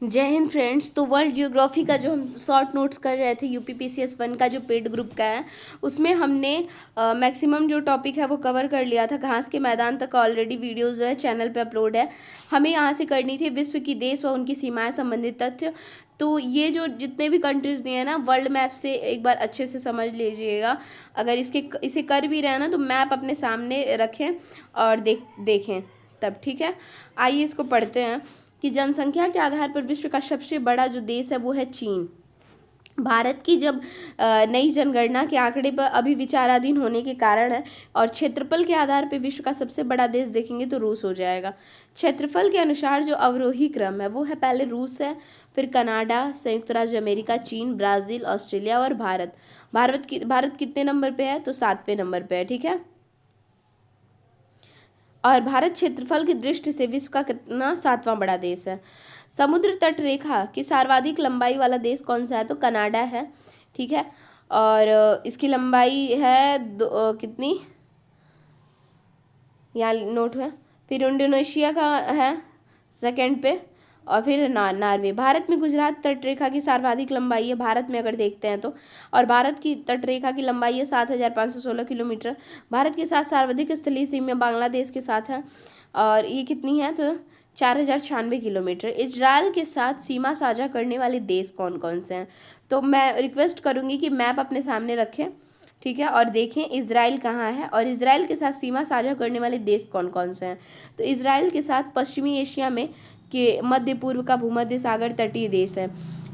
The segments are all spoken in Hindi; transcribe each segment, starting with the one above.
जय हिंद फ्रेंड्स। तो वर्ल्ड ज्योग्राफी का जो हम शॉर्ट नोट्स कर रहे थे UPPCS 1 का जो पेड ग्रुप का है, उसमें हमने मैक्सिमम जो टॉपिक है वो कवर कर लिया था। घास के मैदान तक ऑलरेडी वीडियोस जो है चैनल पे अपलोड है। हमें यहाँ से करनी थी विश्व की देश व उनकी सीमाएं संबंधित तथ्य। तो ये जो जितने भी कंट्रीज दिए हैं ना, वर्ल्ड मैप से एक बार अच्छे से समझ लीजिएगा। अगर इसे कर भी रहे हैं ना, तो मैप अपने सामने रखें और देखें तब ठीक है। आइए इसको पढ़ते हैं कि जनसंख्या के आधार पर विश्व का सबसे बड़ा जो देश है वो है चीन। भारत की जब नई जनगणना के आंकड़े पर अभी विचाराधीन होने के कारण है, और क्षेत्रफल के आधार पर विश्व का सबसे बड़ा देश देखेंगे तो रूस हो जाएगा। क्षेत्रफल के अनुसार जो अवरोही क्रम है वो है, पहले रूस है, फिर कनाडा, संयुक्त राज्य अमेरिका, चीन, ब्राज़ील, ऑस्ट्रेलिया और भारत। भारत कितने नंबर पे है? तो 7वें नंबर पे है, ठीक है। और भारत क्षेत्रफल की दृष्टि से विश्व का कितना 7वां बड़ा देश है। समुद्र तट रेखा की सर्वाधिक लंबाई वाला देश कौन सा है? तो कनाडा है, ठीक है। और इसकी लंबाई है कितनी, यहाँ नोट है। फिर इंडोनेशिया का है सेकंड पे, और फिर नॉर्वे। भारत में गुजरात तट रेखा की सर्वाधिक लंबाई है, भारत में अगर देखते हैं तो। और भारत की तट रेखा की लंबाई है 7,516 किलोमीटर। भारत के साथ सर्वाधिक स्थलीय सीमा बांग्लादेश के साथ है, और ये कितनी है? तो 4,096 किलोमीटर। इजराइल के साथ सीमा साझा करने वाले देश कौन कौन से हैं? तो मैं रिक्वेस्ट करूंगी कि मैप अपने सामने रखें, ठीक है, और देखें इजराइल कहाँ है और इजराइल के साथ सीमा साझा करने वाले देश कौन कौन से हैं। तो इजराइल के साथ पश्चिमी एशिया में के मध्य पूर्व का भूमध्य सागर तटीय देश है।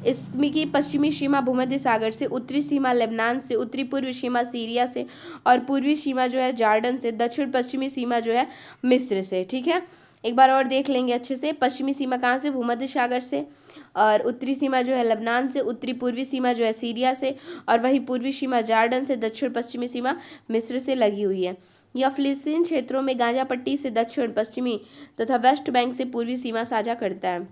इसमें की पश्चिमी सीमा भूमध्य सागर से, उत्तरी सीमा लेबनान से, उत्तरी पूर्वी सीमा सीरिया से, और पूर्वी सीमा जो है जॉर्डन से, दक्षिण पश्चिमी सीमा जो है मिस्र से, ठीक है। एक बार और देख लेंगे अच्छे से। पश्चिमी सीमा कहाँ से? भूमध्य सागर से। और उत्तरी सीमा जो है लेबनान से, उत्तरी पूर्वी सीमा जो है सीरिया से, और वही पूर्वी सीमा जॉर्डन से, दक्षिण पश्चिमी सीमा मिस्र से लगी हुई है। यह फिलिस्तीन क्षेत्रों में गाजा पट्टी से दक्षिण पश्चिमी तथा वेस्ट बैंक से पूर्वी सीमा साझा करता है।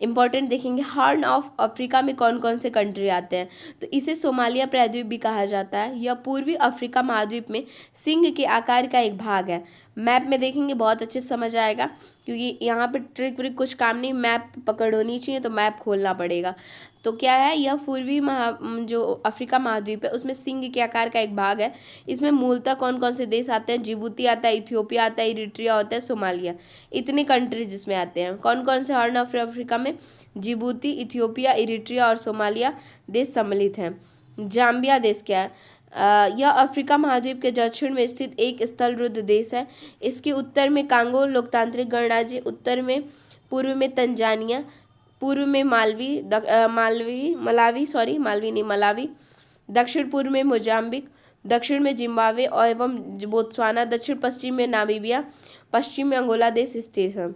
इंपॉर्टेंट देखेंगे, हॉर्न ऑफ अफ्रीका में कौन कौन से कंट्री आते हैं? तो इसे सोमालिया प्रायद्वीप भी कहा जाता है। यह पूर्वी अफ्रीका महाद्वीप में सिंह के आकार का एक भाग है। मैप में देखेंगे बहुत अच्छे से समझ आएगा, क्योंकि यहाँ पे ट्रिक व्रिक कुछ काम नहीं, मैप पकड़ होनी चाहिए तो मैप खोलना पड़ेगा। तो क्या है, यह पूर्वी जो अफ्रीका महाद्वीप है उसमें सिंह के आकार का एक भाग है। इसमें मूलतः कौन कौन से देश आते हैं? जिबूती आता है, इथियोपिया आता है, इरिट्रिया होता है, सोमालिया। इतने कंट्रीज जिसमें आते हैं। कौन कौन से हॉर्न ऑफ अफ्रीका में? जिबूती, इथियोपिया, इरिट्रिया और सोमालिया देश सम्मिलित हैं। जाम्बिया देश क्या है? यह अफ्रीका महाद्वीप के दक्षिण में स्थित एक स्थलरुद्ध देश है। इसके उत्तर में कांगो लोकतांत्रिक गणराज्य, उत्तर में पूर्व में तंजानिया, पूर्व में मलावी, दक्षिण पूर्व में मोजाम्बिक, दक्षिण में जिम्बाब्वे और एवं बोत्सवाना, दक्षिण पश्चिम में नामीबिया, पश्चिम में अंगोला देश स्थित है।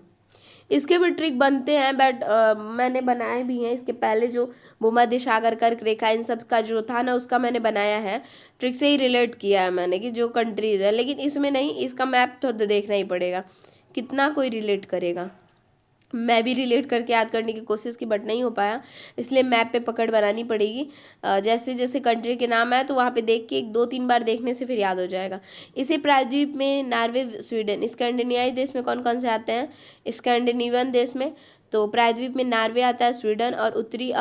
इसके भी ट्रिक बनते हैं, बट मैंने बनाए भी हैं इसके पहले। जो भूमध्य सागर कर्क रेखा इन सब का जो था ना, उसका मैंने बनाया है, ट्रिक से ही रिलेट किया है मैंने कि जो कंट्रीज है। लेकिन इसमें नहीं, इसका मैप तो देखना ही पड़ेगा, कितना कोई रिलेट करेगा। मैं भी रिलेट करके याद करने की कोशिश की, बट नहीं हो पाया, इसलिए मैप पे पकड़ बनानी पड़ेगी। जैसे जैसे कंट्री के नाम है तो वहाँ पे देख के 1-2-3 बार देखने से फिर याद हो जाएगा। इसे प्रायद्वीप में नॉर्वे, स्वीडन, स्कैंडिनेवियाई देश में कौन कौन से आते हैं? स्कैंडिनेवियन देश में तो प्रायद्वीप में नॉर्वे आता है, स्वीडन, और उत्तरी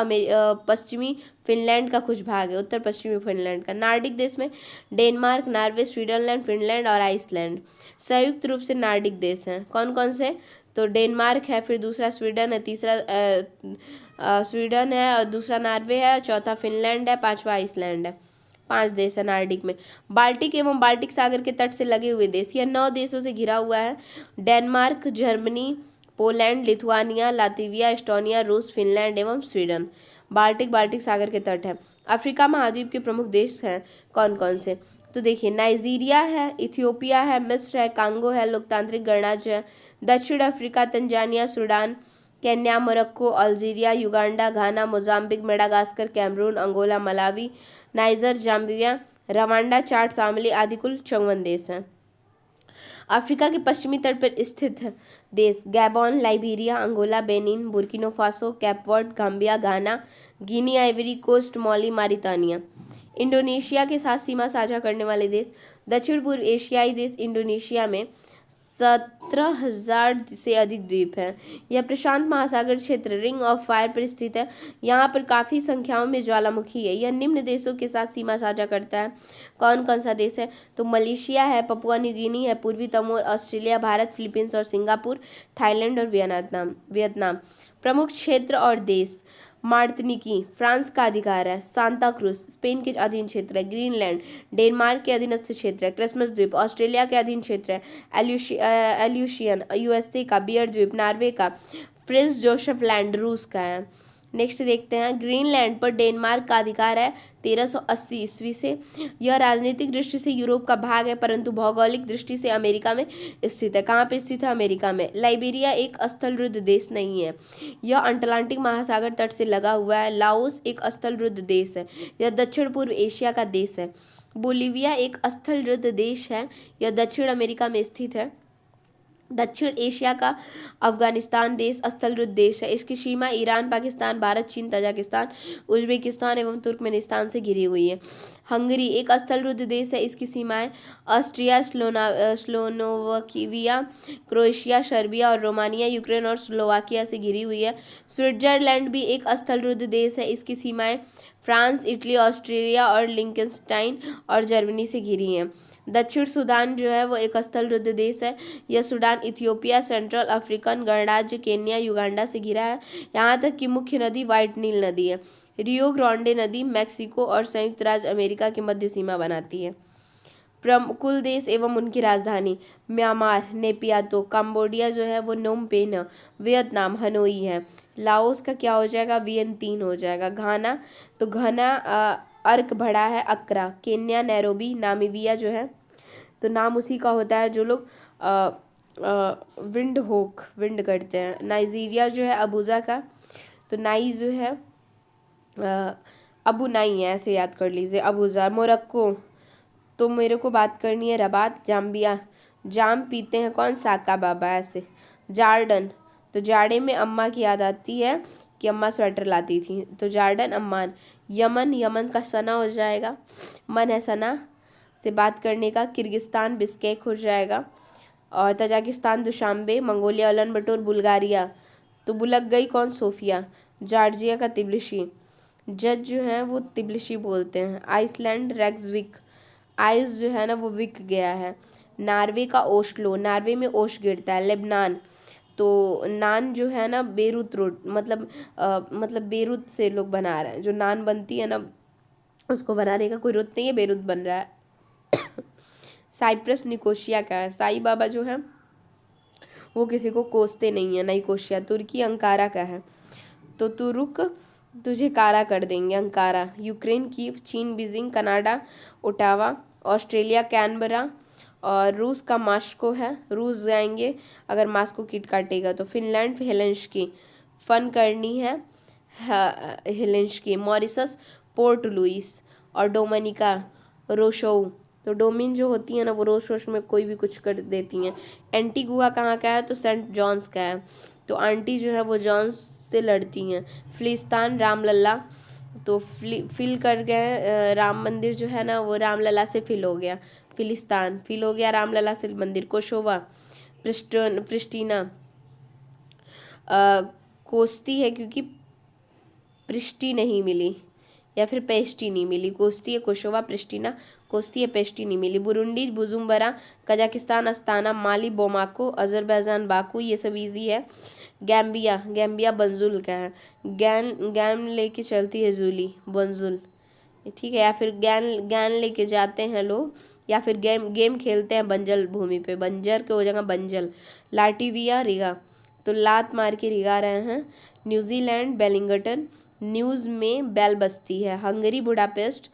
पश्चिमी फिनलैंड का कुछ भाग है, उत्तर पश्चिमी फिनलैंड का। नार्डिक देश में डेनमार्क, नॉर्वे, स्विट्जरलैंड, फिनलैंड और आइसलैंड संयुक्त रूप से नार्डिक देश हैं। कौन कौन से? तो डेनमार्क है, फिर दूसरा स्वीडन है, तीसरा स्वीडन है, और दूसरा नॉर्वे है, चौथा फिनलैंड है, पांचवा आइसलैंड है। 5 देश है नार्डिक में। बाल्टिक एवं बाल्टिक सागर के तट से लगे हुए देश, यह 9 देशों से घिरा हुआ है। Denmark, Germany, Poland, Lithuania, Latvia, Estonia, रूस, फिनलैंड एवं स्वीडन। बाल्टिक सागर के तट है। अफ्रीका महाद्वीप के प्रमुख देश हैं कौन कौन से? तो देखिए, नाइजीरिया है, इथियोपिया है, मिस्र है, कांगो है, लोकतांत्रिक गणराज्य है, दक्षिण Africa, Tanzania, Sudan, Kenya, Morocco, Algeria, Uganda, Ghana, Mozambique, Madagascar, Cameroon, Angola, Malawi, Niger, Zambia, Rwanda, Chad, शामिली आदि कुल 54 देश हैं। अफ्रीका के पश्चिमी तट पर स्थित देश Gabon, Liberia, Angola, Benin, Burkina Faso, Cape Verde, Gambia, Ghana, Guinea, Ivory Coast, Mali, Mauritania. Indonesia के साथ सीमा साझा करने वाले देश, दक्षिण पूर्व एशियाई देश इंडोनेशिया में 17,000 से अधिक द्वीप हैं। यह प्रशांत महासागर क्षेत्र रिंग ऑफ फायर पर स्थित है। यहाँ पर काफ़ी संख्याओं में ज्वालामुखी है। यह निम्न देशों के साथ सीमा साझा करता है। कौन कौन सा देश है? तो मलेशिया है, पपुआ न्यू गिनी है, पूर्वी तमोर, ऑस्ट्रेलिया, भारत, फिलीपींस और सिंगापुर, थाईलैंड और वियतनाम। प्रमुख क्षेत्र और देश: मार्टिनिकी फ्रांस का अधिकार है, सांता क्रूज स्पेन के अधीन क्षेत्र है, ग्रीनलैंड डेनमार्क के अधीनस्थ क्षेत्र है, क्रिसमस द्वीप ऑस्ट्रेलिया के अधीन क्षेत्र है, एल्यूशियन यूएसए का, बियर द्वीप नॉर्वे का, फ्रिज जोसेफ लैंड रूस का है। नेक्स्ट देखते हैं, ग्रीनलैंड पर डेनमार्क का अधिकार है 1380 ईस्वी से। यह राजनीतिक दृष्टि से यूरोप का भाग है परंतु भौगोलिक दृष्टि से अमेरिका में स्थित है। कहाँ पे स्थित है? अमेरिका में। लाइबेरिया एक स्थलरुद्ध देश नहीं है, यह अटलांटिक महासागर तट से लगा हुआ है। लाओस एक स्थलरुद्ध देश है, यह दक्षिण पूर्व एशिया का देश है। बोलीविया एक स्थलरुद्ध देश है, यह दक्षिण अमेरिका में स्थित है। दक्षिण एशिया का अफगानिस्तान देश स्थलरुद्ध देश है। इसकी सीमा ईरान, पाकिस्तान, भारत, चीन, तजाकिस्तान, उज्बेकिस्तान एवं तुर्कमेनिस्तान से घिरी हुई है। हंगरी एक स्थलरुद्ध देश है। इसकी सीमाएं ऑस्ट्रिया, स्लोवाकिया, क्रोएशिया, सर्बिया और रोमानिया, यूक्रेन और स्लोवाकिया से घिरी हुई है। स्विट्जरलैंड भी एक स्थलरुद्ध देश है। इसकी सीमाएं फ्रांस, इटली, ऑस्ट्रिया और लिंकनस्टाइन और जर्मनी से घिरी हैं। दक्षिण सूडान जो है वो एक स्थलरुद्ध देश है। यह सूडान, इथियोपिया, सेंट्रल अफ्रीकन गणराज्य, केन्या, युगांडा से घिरा है। यहाँ तक कि मुख्य नदी व्हाइट नील नदी है। रियो ग्रांडे नदी मैक्सिको और संयुक्त राज्य अमेरिका की मध्य सीमा बनाती है। कुल देश एवं उनकी राजधानी: म्यांमार नेपियातो, कंबोडिया जो है वो नोम पेन है, वियतनाम हनोई है, लाओस का क्या हो जाएगा? वियंतीन हो जाएगा। घाना तो घना अर्क बड़ा है, अक्रा। केन्या नैरोबी, नामीबिया जो है तो नाम उसी का होता है जो लोग विंड करते हैं। नाइजीरिया जो है अबूजा का, तो नाई जो है अबू नाई है, ऐसे याद कर लीजिए, अबूजा। मोरक्को तो मेरे को बात करनी है रबात। जाम्बिया जाम पीते हैं कौन? साका बाबा, ऐसे। जार्डन तो जाड़े में अम्मा की याद आती है कि अम्मा स्वेटर लाती थी, तो जार्डन अम्मान। यमन का सना हो जाएगा, मन है सना से बात करने का। किर्गिस्तान बिस्केक हो जाएगा। और तजाकिस्तान दुशांबे, मंगोलिया उलन बटोर, बुल्गारिया तो बुलक गई कौन? सोफिया। जॉर्जिया का तिब्लिसी, जज जो है वो तिब्लिसी बोलते हैं। आइसलैंड रेक्सविक, आइस जो है ना वो विक गया है। नॉर्वे का ओस्लो, नॉर्वे में ओश गिरता है। लेबनान तो नान जो है ना बेरूत रोड, मतलब बेरूत से लोग बना रहे हैं, जो नान बनती है ना उसको बनाने का कोई रुत नहीं है, बेरूत बन रहा है। साइप्रस निकोशिया का है। साई बाबा जो है वो किसी को कोसते नहीं है, निकोशिया। तुर्की अंकारा का है, तो तू रुक तुझे कारा कर देंगे, अंकारा। यूक्रेन कीव, चीन Beijing, Canada Ottawa, Australia Canberra और रूस का मास्को है, रूस जाएंगे अगर मास्को किट काटेगा तो। फिनलैंड हेलेंस्की, फन करनी है हेलेंस्की। मॉरिशस पोर्ट लुइस और डोमिनिका रोशोउ, तो डोमिन जो होती है ना वो रोश में कोई भी कुछ कर देती हैं। एंटीगुआ कहाँ का है? तो सेंट जॉन्स का है, तो आंटी जो है वो जॉन्स से लड़ती हैं। फिलिस्तान रामलला तो फिल कर गए, राम मंदिर जो है ना वो रामलला से फिल हो गया। फिलिस्तान फिल हो गया रामलला से मंदिर। कोशोवा प्रिस्टीना कोस्ती है क्योंकि प्रिस्टी नहीं मिली या फिर पेस्टी नहीं मिली। कोस्ती है कोशोवा, प्रिस्टीना कोस्ती है, पेस्टी नहीं मिली। बुरुंडी बुजुम्बरा, कजाकिस्तान अस्ताना, माली बोमाको, अजरबैजान बाकू, ये सब इजी है। गैम्बिया बंजुल का है। गैन लेके चलती है जूली, बंजुल ठीक है। या फिर गैन लेके जाते हैं लोग, या फिर गेम खेलते हैं बंजल भूमि पे, बंजर के हो जाएगा बंजल। लाटिविया रिगा तो लात मार के रिगा रहे हैं। न्यूजीलैंड बेलिंगटन, न्यूज़ में बेल बजती है। हंगरी बुडापेस्ट,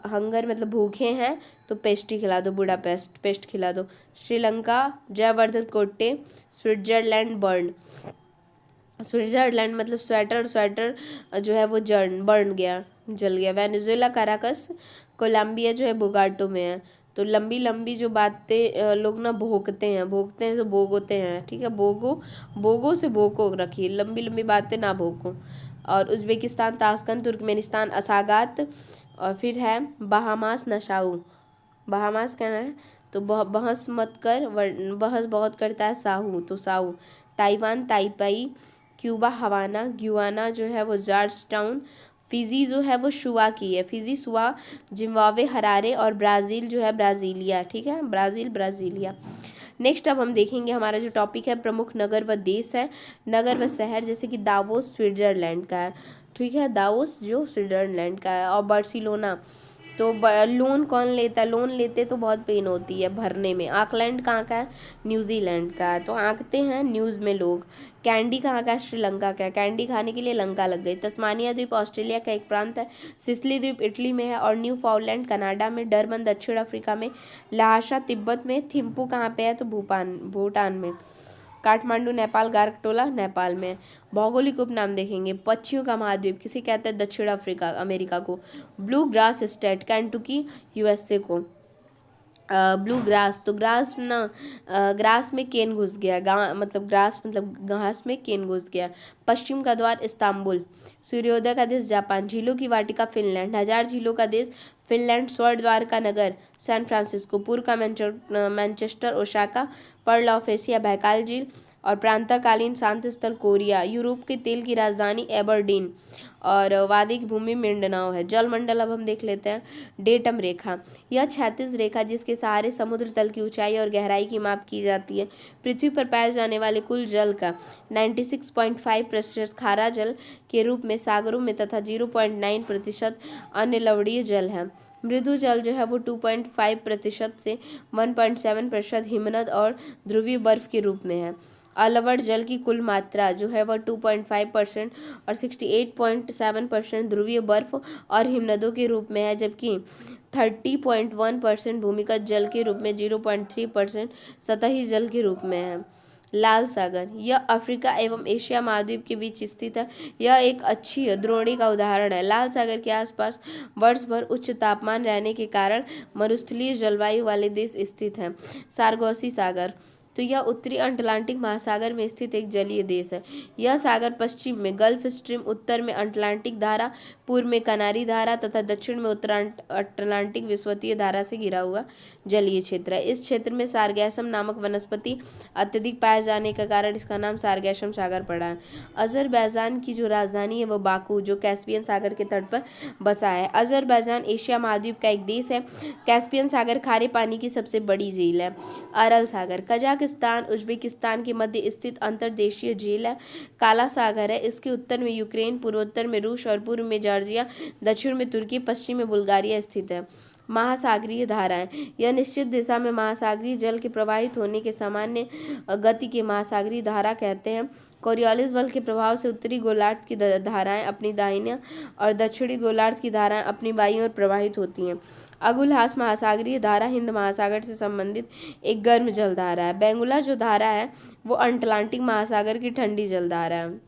हंगर मतलब भूखे हैं तो पेस्टी खिला दो, बुडापेस्ट पेस्ट खिला दो। Sri Lanka Jaivardhan Kotte. Switzerland burn, Switzerland मतलब स्वेटर जो है वो बर्न गया, जल गया। Venezuela Caracas. कोलंबिया जो है बोगाटो में है। तो लंबी जो बातें लोग ना भोगते हैं तो भोगोते हैं, ठीक है। बोगो से भोगो रखिए, लंबी बातें ना भोगो। और उज्बेकिस्तान ताशकंद, तुर्कमेनिस्तान असागात, और फिर है बहामास नशाऊ। बहामास क्या है? तो बहस मत कर, बहस बहुत करता है साहू, तो साहू। ताइवान ताइपाई, क्यूबा हवाना, ग्युआना जो है वो जॉर्ज टाउन, फिजी जो है वो शुआ की है, फिजी सुआ, जिम्बाब्वे हरारे, और ब्राज़ील जो है ब्राज़ीलिया, ठीक है, ब्राज़ील ब्राज़ीलिया। नेक्स्ट अब हम देखेंगे हमारा जो टॉपिक है प्रमुख नगर व देश है, नगर व शहर, जैसे कि दावोस स्विट्जरलैंड का है, ठीक है, दावोस जो स्विट्जरलैंड का है, और बार्सिलोना। तो लोन कौन लेता है, लोन लेते तो बहुत पेन होती है भरने में। आकलैंड कहाँ का है, न्यूजीलैंड का है, तो आंकते हैं न्यूज़ में लोग। कैंडी कहाँ का है, श्रीलंका का है, कैंडी खाने के लिए लंका लग गई। तस्मानिया द्वीप ऑस्ट्रेलिया का एक प्रांत है, सिसिली द्वीप इटली में है, और न्यू फाउंडलैंड कनाडा में, डरबन दक्षिण अफ्रीका में, ल्हासा तिब्बत में, थिम्पू कहाँ पे है, तो भूटान में, काठमांडू नेपाल, गारटोला नेपाल में। भौगोलिक उपनाम देखेंगे, पक्षियों का महाद्वीप किसे कहते हैं, दक्षिण अफ्रीका अमेरिका को। Blue grass state Kentucky USA को। ब्लू ग्रास, तो ग्रास ना, ग्रास में केन घुस गया, मतलब ग्रास मतलब घास में केन घुस गया। पश्चिम का द्वार इस्तांबुल। सूर्योदय का देश जापान। झीलों की वाटिका फिनलैंड। हजार झीलों का देश फिनलैंड। स्वर्ण द्वार का नगर सैन फ्रांसिस्को। पूर्व का Manchester Osaka. Pearl of Asia Baikal झील। और प्रांतकालीन शांत स्थल कोरिया। यूरोप के तेल की राजधानी एबरडीन, और वादी की भूमि मिंडनाओ है। जलमंडल अब हम देख लेते हैं, डेटम रेखा, यह क्षैतिज रेखा जिसके सहारे समुद्र तल की ऊंचाई और गहराई की माप की जाती है। पृथ्वी पर पाए जाने वाले कुल जल का 96.5% खारा जल के रूप में सागरों में तथा 0.9% अन्य लवणीय जल है। मृदु जल जो है वो 2.5% से 1.7% हिमनद और ध्रुवीय बर्फ के रूप में है। अलवड़ जल की कुल मात्रा जो है वह 2.5% और 68.7% ध्रुवीय बर्फ और हिमनदों के रूप में है, जबकि 30.1% भूमिगत जल के रूप में, 0.3% सतही जल के रूप में है। लाल सागर, यह अफ्रीका एवं एशिया महाद्वीप के बीच स्थित है। यह एक अच्छी द्रोणी का उदाहरण है। लाल सागर के आसपास वर्ष भर उच्च तापमान रहने के कारण मरुस्थलीय जलवायु वाले देश स्थित हैं। सारगोसी सागर, तो यह उत्तरी अटलांटिक महासागर में स्थित एक जलीय देश है। यह सागर पश्चिम में गल्फ स्ट्रीम, उत्तर में अटलांटिक धारा, पूर्व में कनारी धारा तथा दक्षिण में उत्तर अटलांटिक विषुवतीय धारा से घिरा हुआ जलीय क्षेत्र है। इस क्षेत्र में सारगैसम नामक वनस्पति अत्यधिक पाए जाने के कारण इसका नाम सारगैसम सागर पड़ा है। अजरबैजान की जो राजधानी है वो बाकू, जो कैस्पियन सागर के तट पर बसा है। अजरबैजान एशिया महाद्वीप का एक देश है। कैस्पियन सागर खारे पानी की सबसे बड़ी झील है। अरल सागर, कजाकिस्तान उज्बेकिस्तान के मध्य स्थित अंतर्देशीय झील है। काला सागर है, इसके उत्तर में यूक्रेन, पूर्वोत्तर में रूस और पूर्व में जॉर्जिया, दक्षिण में तुर्की, पश्चिम में बुल्गारिया स्थित है। महासागरीय धाराएं, यह निश्चित दिशा में महासागरीय जल के प्रवाहित होने के सामान्य गति के महासागरीय धारा कहते हैं। कोरियोलिस बल के प्रभाव से उत्तरी गोलार्ध की धाराएं अपनी दाहिनी और दक्षिणी गोलार्ध की धाराएं अपनी बाईं ओर प्रवाहित होती हैं। अगुलहास महासागरीय धारा हिंद महासागर से संबंधित एक गर्म जलधारा है। बेंगुला जो धारा है वो अटलांटिक महासागर की ठंडी जलधारा है।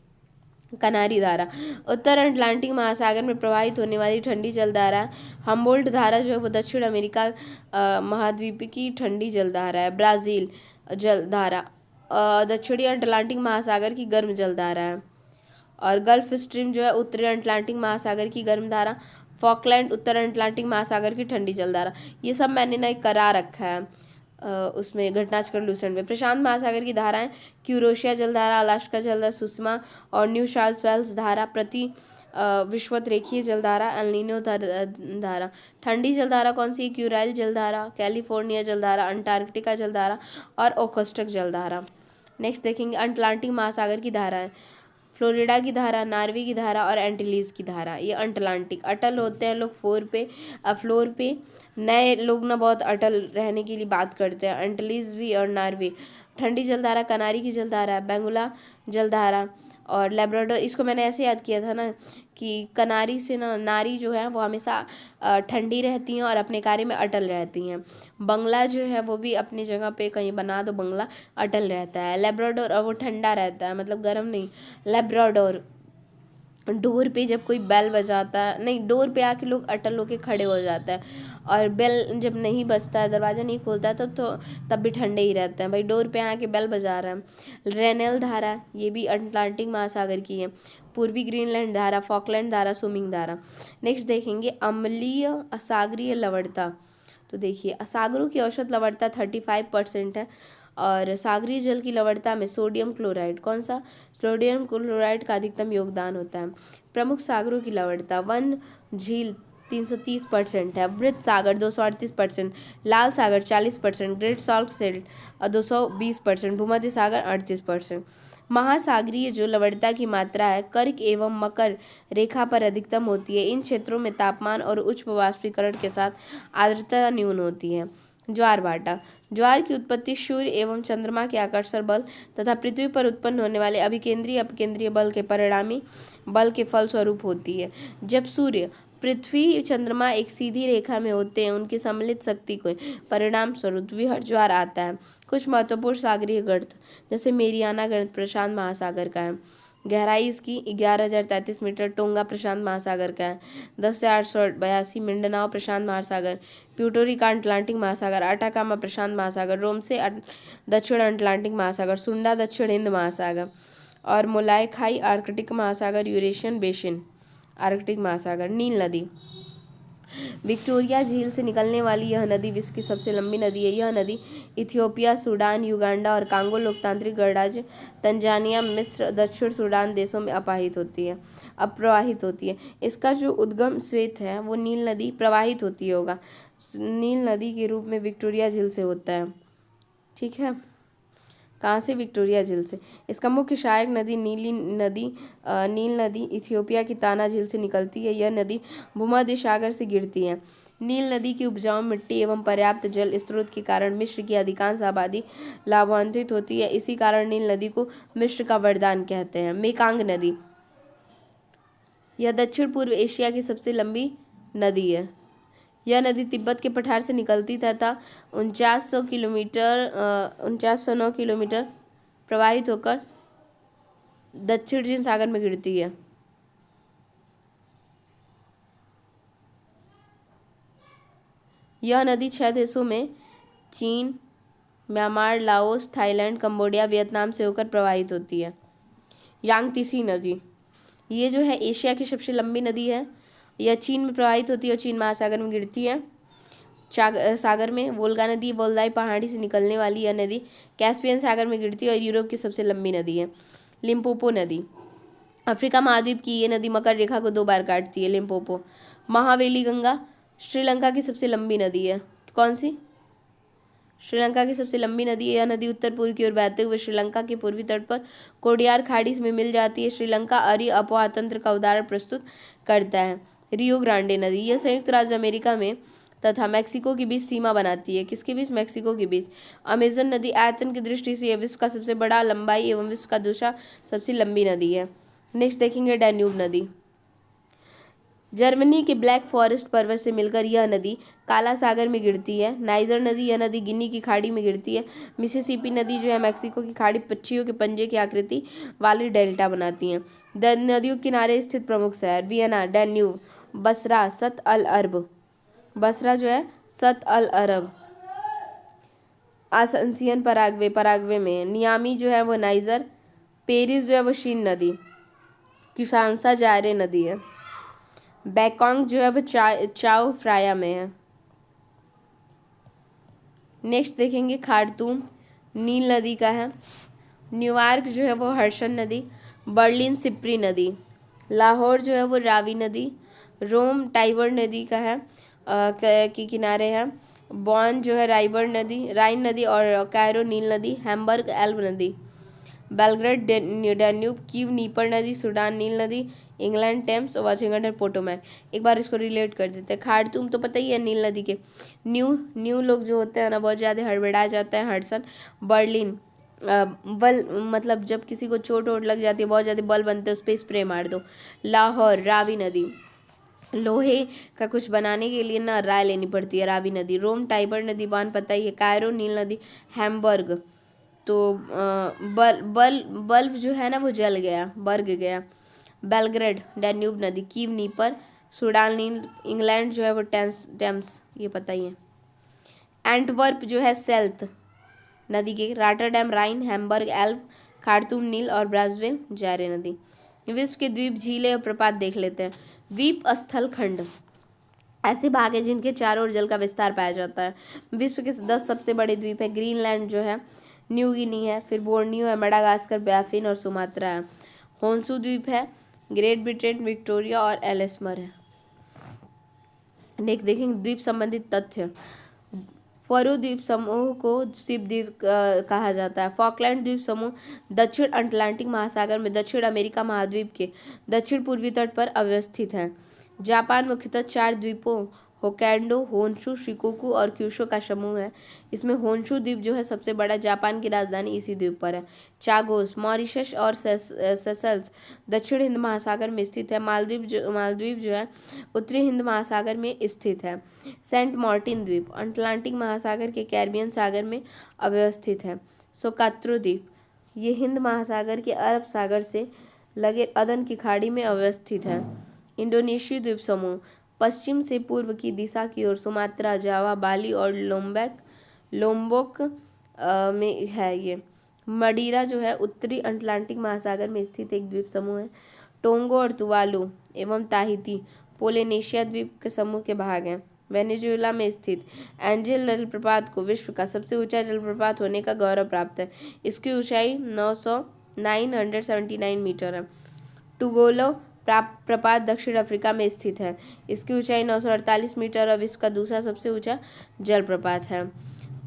कनारी धारा उत्तर अटलांटिक महासागर में प्रवाहित होने वाली ठंडी जलधारा। हम्बोल्ट धारा जो है वो दक्षिण अमेरिका महाद्वीप की ठंडी जलधारा है। ब्राज़ील जलधारा दक्षिणी अटलांटिक महासागर की गर्म जलधारा है। और गल्फ स्ट्रीम जो है उत्तरी अटलांटिक महासागर की गर्म धारा। फॉकलैंड उत्तर अटलांटिक महासागर की ठंडी जलधारा। ये सब मैंने ना एक करा रखा है उसमें घटनाचक्र लूसेंट में। प्रशांत महासागर की धाराएं क्यूरोशिया जलधारा, अलास्का जलधारा, सुषमा और न्यू साउथ वेल्स धारा, प्रति विश्वत रेखीय जलधारा, एल्निनो धारा। ठंडी जलधारा कौन सी है, क्यूराइल जलधारा, कैलिफोर्निया जलधारा, अंटार्कटिका जलधारा और ओकोस्टक जलधारा। नेक्स्ट देखेंगे अटलांटिक महासागर की धाराएं। फ्लोरिडा की धारा, नार्वे की धारा और एंटिलीज की धारा। ये अटलांटिक अटल होते हैं लोग फ्लोर पे नए लोग ना बहुत अटल रहने के लिए बात करते हैं। एंटिलीज भी और नार्वे। ठंडी जलधारा कनारी की जलधारा है। बेंगुला जलधारा और लेब्राडोर, इसको मैंने ऐसे याद किया था ना कि कनारी से ना नारी जो है वो हमेशा ठंडी रहती हैं और अपने कार्य में अटल रहती हैं। बंगला जो है वो भी अपनी जगह पे कहीं बना दो बंगला अटल रहता है। लेब्राडोर और वो ठंडा रहता है, मतलब गर्म नहीं। लेब्राडोर डोर पे जब कोई बेल बजाता है, नहीं डोर पे आके लोग अटल होके खड़े हो जाते हैं, और बेल जब नहीं बजता है, दरवाज़ा नहीं खुलता है तब भी ठंडे ही रहते हैं। भाई डोर पे आके बेल बजा रहे हैं। रेनेल धारा ये भी अटलांटिक महासागर की है। पूर्वी ग्रीनलैंड धारा, फॉकलैंड धारा, स्विमिंग धारा। नेक्स्ट देखेंगे अम्लीय सागरीय लवणता। तो देखिए सागरों की औसत लवणता 35% है और सागरीय जल की लवणता में सोडियम क्लोराइड, कौन सा, सोडियम क्लोराइड का अधिकतम योगदान होता है। प्रमुख सागरों की लवणता, वन झील 330% है, वृत्त सागर 238%, लाल सागर 40%, ग्रेट सॉल्ट सेल्ट 220%, भूमध्य सागर 38%। महासागरीय जो लवणता की मात्रा है कर्क एवं मकर रेखा पर अधिकतम होती है। इन क्षेत्रों में तापमान और उच्च वाष्पीकरण के साथ आर्द्रता न्यून होती है। ज्वार भाटा, ज्वार की उत्पत्ति सूर्य एवं चंद्रमा के आकर्षण बल तथा पृथ्वी पर उत्पन्न होने वाले अभिकेंद्रीय अपकेंद्रीय बल के परिणामी बल के फलस्वरूप होती है। जब सूर्य, पृथ्वी, चंद्रमा एक सीधी रेखा में होते हैं, उनकी सम्मिलित शक्ति के परिणाम स्वरूप द्विहर ज्वार आता है। कुछ महत्वपूर्ण सागरीय गर्त, जैसे मेरियाना गर्त प्रशांत महासागर का है, गहराई इसकी 11,033 मीटर, टोंगा प्रशांत महासागर का है 10 से 882, मिंडनाओ प्रशांत महासागर, प्यूटोरिका अटलांटिक महासागर, अटाकामा प्रशांत महासागर, रोम से दक्षिण अटलांटिक महासागर, सुंडा दक्षिण हिंद महासागर और मोलाई खाई आर्कटिक महासागर, यूरेशियन बेसिन आर्कटिक महासागर। नील नदी, विक्टोरिया झील से निकलने वाली यह नदी विश्व की सबसे लंबी नदी है। यह नदी इथियोपिया, सूडान, युगांडा और कांगो लोकतांत्रिक गणराज्य, तंजानिया, मिस्र, दक्षिण सूडान देशों में प्रवाहित होती है। इसका जो उद्गम श्वेत है वो नील नदी प्रवाहित होती होगा, नील नदी के रूप में विक्टोरिया झील से होता है। ठीक है, कहाँ से, विक्टोरिया झील से। इसका मुख्य सहायक नदी नील नदी इथियोपिया की ताना झील से निकलती है। यह नदी भूमध्य सागर से गिरती है। नील नदी की उपजाऊ मिट्टी एवं पर्याप्त जल स्रोत के कारण मिस्र की अधिकांश आबादी लाभान्वित होती है। इसी कारण नील नदी को मिस्र का वरदान कहते हैं। मेकांग नदी, यह दक्षिण पूर्व एशिया की सबसे लंबी नदी है। यह नदी तिब्बत के पठार से निकलती तथा 4909 किलोमीटर प्रवाहित होकर दक्षिण चीन सागर में गिरती है। यह नदी 6 देशों में चीन, Myanmar, Laos, Thailand, Cambodia, Vietnam से होकर प्रवाहित होती है। यांगत्से नदी, ये जो है एशिया की सबसे लंबी नदी है। यह चीन में प्रवाहित होती है और चीन महासागर में गिरती है। सागर में वोल्गा नदी, वोल्दाई पहाड़ी से निकलने वाली यह नदी कैस्पियन सागर में गिरती है और यूरोप की सबसे लंबी नदी है। लिम्पोपो नदी, अफ्रीका महाद्वीप की ये नदी मकर रेखा को 2 बार काटती है। लिम्पोपो। महावेली गंगा, श्रीलंका की सबसे लंबी नदी है। कौन सी, श्रीलंका की सबसे लंबी नदी है। यह नदी उत्तर पूर्व की ओर बहते हुए श्रीलंका के पूर्वी तट पर कोडियार खाड़ी में मिल जाती है। श्रीलंका अरी अपवाह तंत्र का उदाहरण प्रस्तुत करता है। रियो ग्रांडे नदी, यह संयुक्त राज्य अमेरिका में तथा मैक्सिको के बीच सीमा बनाती है। किसके बीच, मैक्सिको के बीच। अमेजन नदी, आयतन की दृष्टि से यह विश्व का सबसे बड़ा, लंबाई एवं विश्व का दूसरा सबसे लंबी नदी है। नेक्स्ट देखेंगे डैन्यूब नदी, जर्मनी के ब्लैक फॉरेस्ट पर्वत से मिलकर यह नदी काला सागर में गिरती है। नाइजर नदी, यह नदी गिनी की खाड़ी में गिरती है। मिसिसिपी नदी जो है मैक्सिको की खाड़ी पक्षियों के पंजे की आकृति वाली डेल्टा बनाती हैं। नदियों के किनारे स्थित प्रमुख शहर, वियना, डैन्यूब, बसरा, सत अल अरब, बसरा जो है सत अल अरब, आसंसियन पराग्वे में, नियामी जो है वो नाइजर, पेरिस जो है वो शीन नदी, किसानसा जायरे नदी है, बैकॉन्ग जो है वो चाओ फ्राया में है। नेक्स्ट देखेंगे खार्तूम, नील नदी का है। न्यूयॉर्क जो है वो हर्षण नदी, बर्लिन सिप्री नदी, लाहौर जो है वो रावी नदी, रोम टाइबर नदी का है के किनारे है, बॉन जो है राइन नदी और कायरो नील नदी, हैम्बर्ग एल्ब नदी, बेलग्रेड डैन्यूब, कीव नीपर नदी, सूडान नील नदी, इंग्लैंड टेम्स, वाशिंगटन पोटोमैक। एक बार इसको रिलेट कर देते हैं। खार्तूम तो पता ही है नील नदी के। न्यू लोग जो होते हैं ना बहुत ज़्यादा हड़बड़ा जाते हैं। हडसन, बर्लिन, बल मतलब जब किसी को चोट वोट लग जाती है बहुत ज़्यादा बल बनते हैं उस पर स्प्रे मार दो। लाहौर रावी नदी, लोहे का कुछ बनाने के लिए ना राय लेनी पड़ती है, रावी नदी। रोम टाइबर नदी, बान पता ही है। कायरो नील नदी, हैम्बर्ग तो बल्ब जो है ना वो जल गया, बर्ग गया। बेलग्रेड डैन्यूब नदी, कीव नीपर, सूडान नील, इंग्लैंड जो है वो टेम्स ये पता ही है। एंटवर्प जो है सेल्त नदी के, रॉटरडैम राइन, हैम्बर्ग एल्ब, खार्तूम नील और ब्राज़ील जायरे नदी। विश्व के द्वीप, झीलें और प्रपात देख लेते हैं। द्वीप स्थल खंड, ऐसे भाग हैं जिनके चारों ओर जल का विस्तार पाया जाता है। विश्व के 10 सबसे बड़े द्वीप है। ग्रीनलैंड जो है, न्यू गिनी है, फिर बोर्नियो है, मेडागास्कर, बाफिन और सुमात्रा है। होन्सू द्वीप है, ग्रेट ब्रिटेन, विक्टोरिया और एलिसमर है। नेक्स्ट देखेंगे द्वीप संबंधित तथ्य। फरो द्वीप समूह को द्वीप द्वीप कहा जाता है। फॉकलैंड द्वीप समूह दक्षिण अटलांटिक महासागर में दक्षिण अमेरिका महाद्वीप के दक्षिण पूर्वी तट पर अवस्थित है। जापान मुख्यतः 4 द्वीपों होक्काइडो, होन्शू, शिकोकू और क्यूशू का समूह है। इसमें होन्शू द्वीप जो है सबसे बड़ा, जापान की राजधानी इसी द्वीप पर है। चागोस, मॉरिशस और सेशल्स दक्षिण हिंद महासागर में स्थित है। मालदीव जो है उत्तरी हिंद महासागर में स्थित है। सेंट मार्टिन द्वीप अटलांटिक महासागर के कैरिबियन सागर में अवस्थित है। सोकात्रो द्वीप ये हिंद महासागर के अरब सागर से लगे अदन की खाड़ी में अवस्थित है। इंडोनेशिया द्वीप समूह पश्चिम से पूर्व की दिशा की ओर सुमात्रा, जावा, बाली और लोम्बोक में है। ये मडीरा जो है उत्तरी अटलांटिक महासागर में स्थित एक द्वीप समूह है। टोंगो और तुवालू एवं ताहिती पोलिनेशिया द्वीप के समूह के भाग हैं। वेनेजुएला में स्थित एंजेल जलप्रपात को विश्व का सबसे ऊंचा जलप्रपात होने का गौरव प्राप्त है। इसकी ऊंचाई 979 मीटर है। टुगोलो प्रपात दक्षिण अफ्रीका में स्थित है। इसकी ऊंचाई 948 मीटर और विश्व का दूसरा सबसे ऊंचा जलप्रपात है।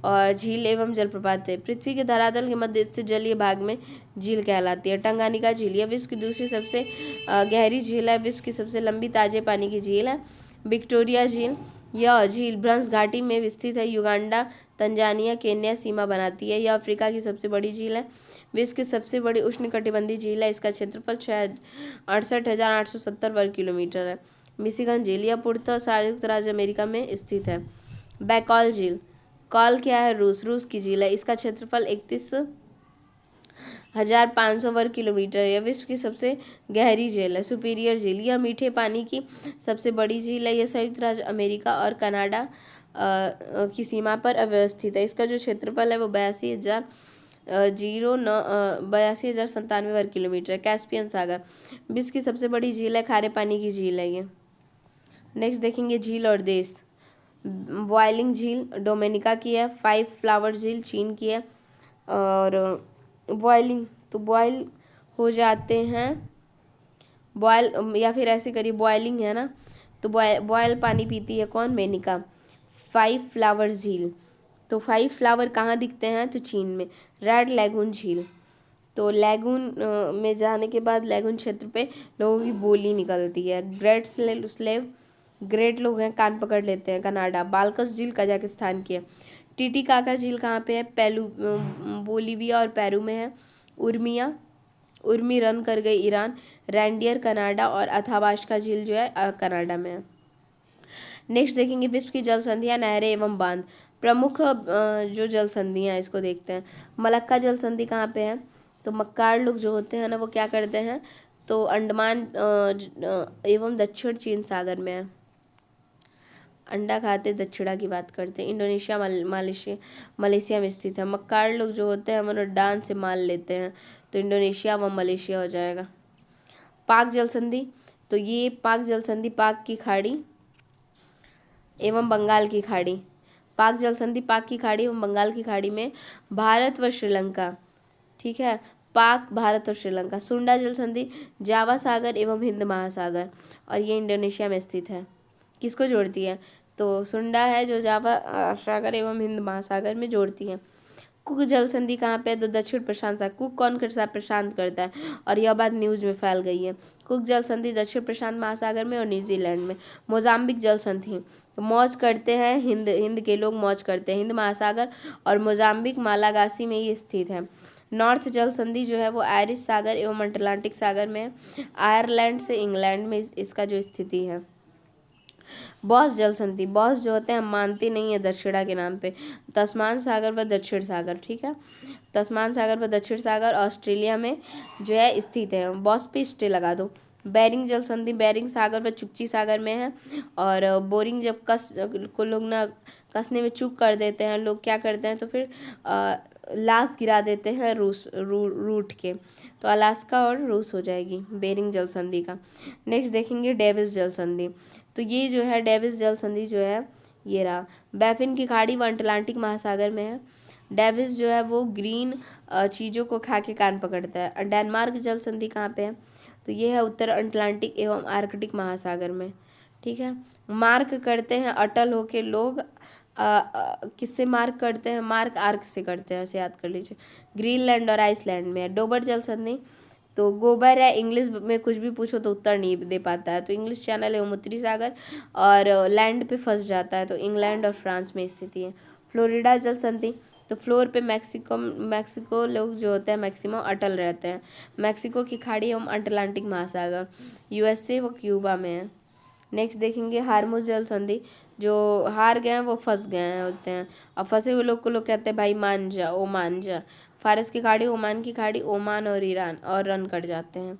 और झील एवं जलप्रपात है। पृथ्वी के धरातल के मध्य स्थित जलीय भाग में झील कहलाती है। टंगानिका झील यह विश्व की दूसरी सबसे गहरी झील है। विश्व की सबसे लंबी ताजे पानी की झील है। विक्टोरिया झील यह झील भ्रंश घाटी में स्थित है। युगांडा, तंजानिया, केन्या सीमा बनाती है। यह अफ्रीका की सबसे बड़ी झील है। विश्व की सबसे बड़ी उष्णकटिबंधीय झील है। इसका क्षेत्रफल 68,870 वर्ग किलोमीटर है। मिशिगन झील यह पूर्णतः संयुक्त राज्य अमेरिका में स्थित है। बैकॉल झील कॉल क्या है? रूस की झील है। इसका क्षेत्रफल 31,500 वर्ग किलोमीटर है। यह विश्व की सबसे गहरी झील है। सुपीरियर झील यह मीठे पानी की सबसे बड़ी झील है। यह संयुक्त राज्य अमेरिका और कनाडा की सीमा पर अवस्थित है। इसका जो क्षेत्रफल है वो 82,097 वर्ग किलोमीटर है। कैस्पियन सागर विश्व की सबसे बड़ी झील है। खारे पानी की झील है ये। नेक्स्ट देखेंगे झील और देश। बॉयलिंग झील डोमिनिका की है। 5 फ्लावर झील चीन की है। और बॉयलिंग तो बॉयल हो जाते हैं, बॉयल या फिर ऐसे करिए बॉयलिंग है ना, तो बॉयल पानी पीती है कौन? मेनिका। 5 फ्लावर झील तो 5 फ्लावर कहाँ दिखते हैं? तो चीन में। रेड लैगून झील तो लैगून में जाने के बाद लैगून क्षेत्र पे लोगों की बोली निकलती है। ग्रेट लोग हैं, कान पकड़ लेते हैं, कनाडा। बाल्कस झील कजाकिस्तान की है। टीटीकाका झील कहाँ पे है? बोलीविया और पेरू में है। उर्मी रन कर गई ईरान। रैंडियर कनाडा और अथाबास्का झील जो है कनाडा में है। नेक्स्ट देखेंगे विश्व की जल संधियां, नहरें एवं बांध। प्रमुख जो जल संधियां इसको देखते हैं। मलक्का जल संधि कहाँ पे है? तो मक्कार लोग जो होते हैं ना वो क्या करते हैं, तो अंडमान एवं दक्षिण चीन सागर में है। अंडा खाते दक्षिणा की बात करते हैं। इंडोनेशिया मलेशिया में स्थित है। मक्कार लोग जो होते हैं वो डान से माल लेते हैं, तो इंडोनेशिया व मलेशिया हो जाएगा। पाक जल संधि तो ये पाक जल संधि पाक की खाड़ी एवं बंगाल की खाड़ी। पाक जल संधि पाक की खाड़ी एवं बंगाल की खाड़ी में भारत व श्रीलंका, ठीक है, पाक, भारत और श्रीलंका। सुंडा जल संधि जावा सागर एवं हिंद महासागर, और ये इंडोनेशिया में स्थित है। किसको जोड़ती है? तो सुंडा है जो जावा सागर एवं हिंद महासागर में जोड़ती है। कुक जल संधि कहाँ पे है? तो दक्षिण प्रशांत सागर। कुक कौन के साथ प्रशांत करता है, और यह बात न्यूज में फैल गई है। कुक जल संधि दक्षिण प्रशांत महासागर में और न्यूजीलैंड में। मोजाम्बिक जल संधि मौज करते हैं हिंद के लोग मौज करते हैं, हिंद महासागर और मोजाम्बिक मालागासी में ये स्थित है। नॉर्थ जल संधि जो है वो आयरिश सागर एवं अटलांटिक सागर में है। आयरलैंड से इंग्लैंड में इसका जो स्थिति है। बॉस जल संधि, बॉस जो होते हैं हम मानते नहीं है दक्षिणा के नाम पे। तस्मान सागर व दक्षिण सागर, ठीक है, तस्मान सागर व दक्षिण सागर ऑस्ट्रेलिया में जो है स्थित है। बॉस पे स्टे लगा दो। बेरिंग जल संधि बेरिंग सागर व चुक्ची सागर में है। और बोरिंग जब को लोग ना कसने में चूक कर देते हैं, लोग क्या करते हैं तो फिर लाश गिरा देते हैं रूट के, तो अलास्का और रूस हो जाएगी बेरिंग जल संधि का। नेक्स्ट देखेंगे डेविस जल संधि। तो ये जो है डेविस जल संधि जो है ये रहा, बैफिन की खाड़ी व अटलांटिक महासागर में है। डेविस जो है वो ग्रीन चीज़ों को खा के कान पकड़ता है। डेनमार्क जल संधि कहाँ पे है, तो ये है उत्तर अटलांटिक एवं आर्कटिक महासागर में। ठीक है, मार्क करते हैं अटल होके लोग, किससे मार्क करते हैं, मार्क आर्क से करते हैं, ऐसे याद कर लीजिए। ग्रीनलैंड और आइसलैंड में है। डोबर जल संधि, तो गोबर है, इंग्लिश में कुछ भी पूछो तो उत्तर नहीं दे पाता है, तो इंग्लिश चैनल एवं उत्तरी सागर, और लैंड पे फंस जाता है, तो इंग्लैंड और फ्रांस में स्थिति है। फ्लोरिडा जल संधि, तो फ्लोर पे मैक्सिको लोग जो होते हैं मैक्सिमम अटल रहते हैं। मैक्सिको की खाड़ी एवं अटलांटिक महासागर, यूएसए व क्यूबा में है। नेक्स्ट देखेंगे हार्मुज जल संधि, जो हार गए हैं वो फंस गए हैं होते हैं, और फंसे हुए लोग को लोग कहते हैं भाई मान जा, ओ मान जा। फारस की खाड़ी, ओमान की खाड़ी, ओमान और ईरान, और रन कट जाते हैं।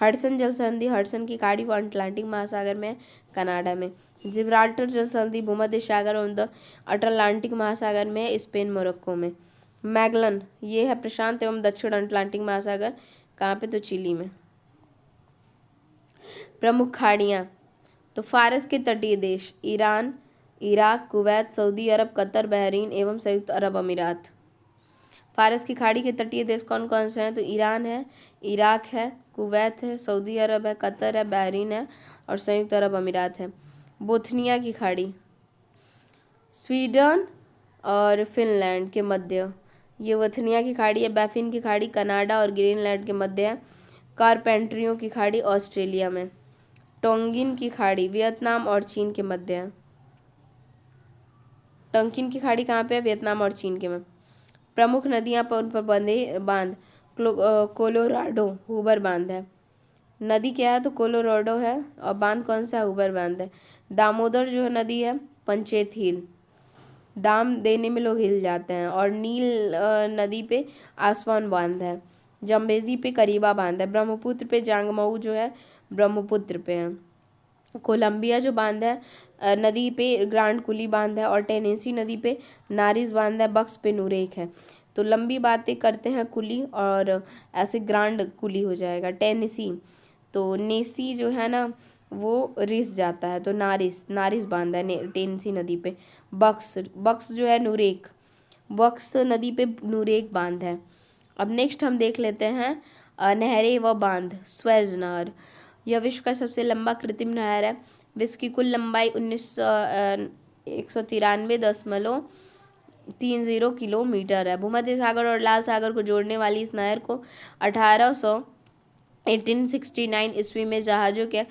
हडसन जल संधि, हडसन की खाड़ी वो अटलांटिक महासागर में, कनाडा में। जिब्राल्टर जल संधि भूमध्य सागर और द अटलांटिक महासागर में, स्पेन मोरक्को में। मैगलन, ये है प्रशांत एवं दक्षिण अटलांटिक महासागर, कहाँ पे, तो चिली में। प्रमुख खाड़ियाँ, तो फारस के तटीय देश ईरान, इराक, कुवैत, सऊदी अरब, कतर, बहरीन एवं संयुक्त अरब अमीरात। फारस की खाड़ी के तटीय देश कौन कौन से हैं, तो ईरान है, इराक है, कुवैत है, सऊदी अरब है, कतर है, बहरीन है और संयुक्त अरब अमीरात है। बोथनिया की खाड़ी स्वीडन और फिनलैंड के मध्य, ये बोथनिया की खाड़ी है। बैफिन की खाड़ी कनाडा और ग्रीनलैंड के मध्य है। कारपेंट्रियो की खाड़ी ऑस्ट्रेलिया में। टोंगिन की खाड़ी वियतनाम और चीन के मध्य है। टंकिन की खाड़ी कहाँ पे है, वियतनाम और चीन के में। प्रमुख नदियाँ पर उन पर बंधे बांध, कोलोराडो हूबर बांध है। नदी क्या है, तो कोलोराडो है, और बांध कौन सा है, हूबर बांध है। दामोदर जो है नदी है, पंचेत हिल, दाम देने में लोग हिल जाते हैं। और नील नदी पे आसवान बांध है। जम्बेजी पे करीबा बांध है। ब्रह्मपुत्र पे जांगमऊ जो है ब्रह्मपुत्र पे है। कोलंबिया जो बांध है नदी पे ग्रांड कुली बांध है। और टेनेसी नदी पे नारिस बांध है। बक्स पे नूरेक है। तो लंबी बातें करते हैं कुली, और ऐसे ग्रांड कुली हो जाएगा टेनेसी। तो नेसी जो है ना वो रिस जाता है, तो नारिस बांध है टेनेसी नदी पे। बक्स जो है नूरेक, बक्स नदी पे नूरेक बांध है। अब नेक्स्ट हम देख लेते हैं नहरें व बांध। स्वेज नहर, यह विश्व का सबसे लंबा कृत्रिम नहर है। विश्व की कुल लंबाई 193.30 किलोमीटर है। भूमध्य सागर और लाल सागर को जोड़ने वाली इस नहर को 1869 ईस्वी में जहाज़ों के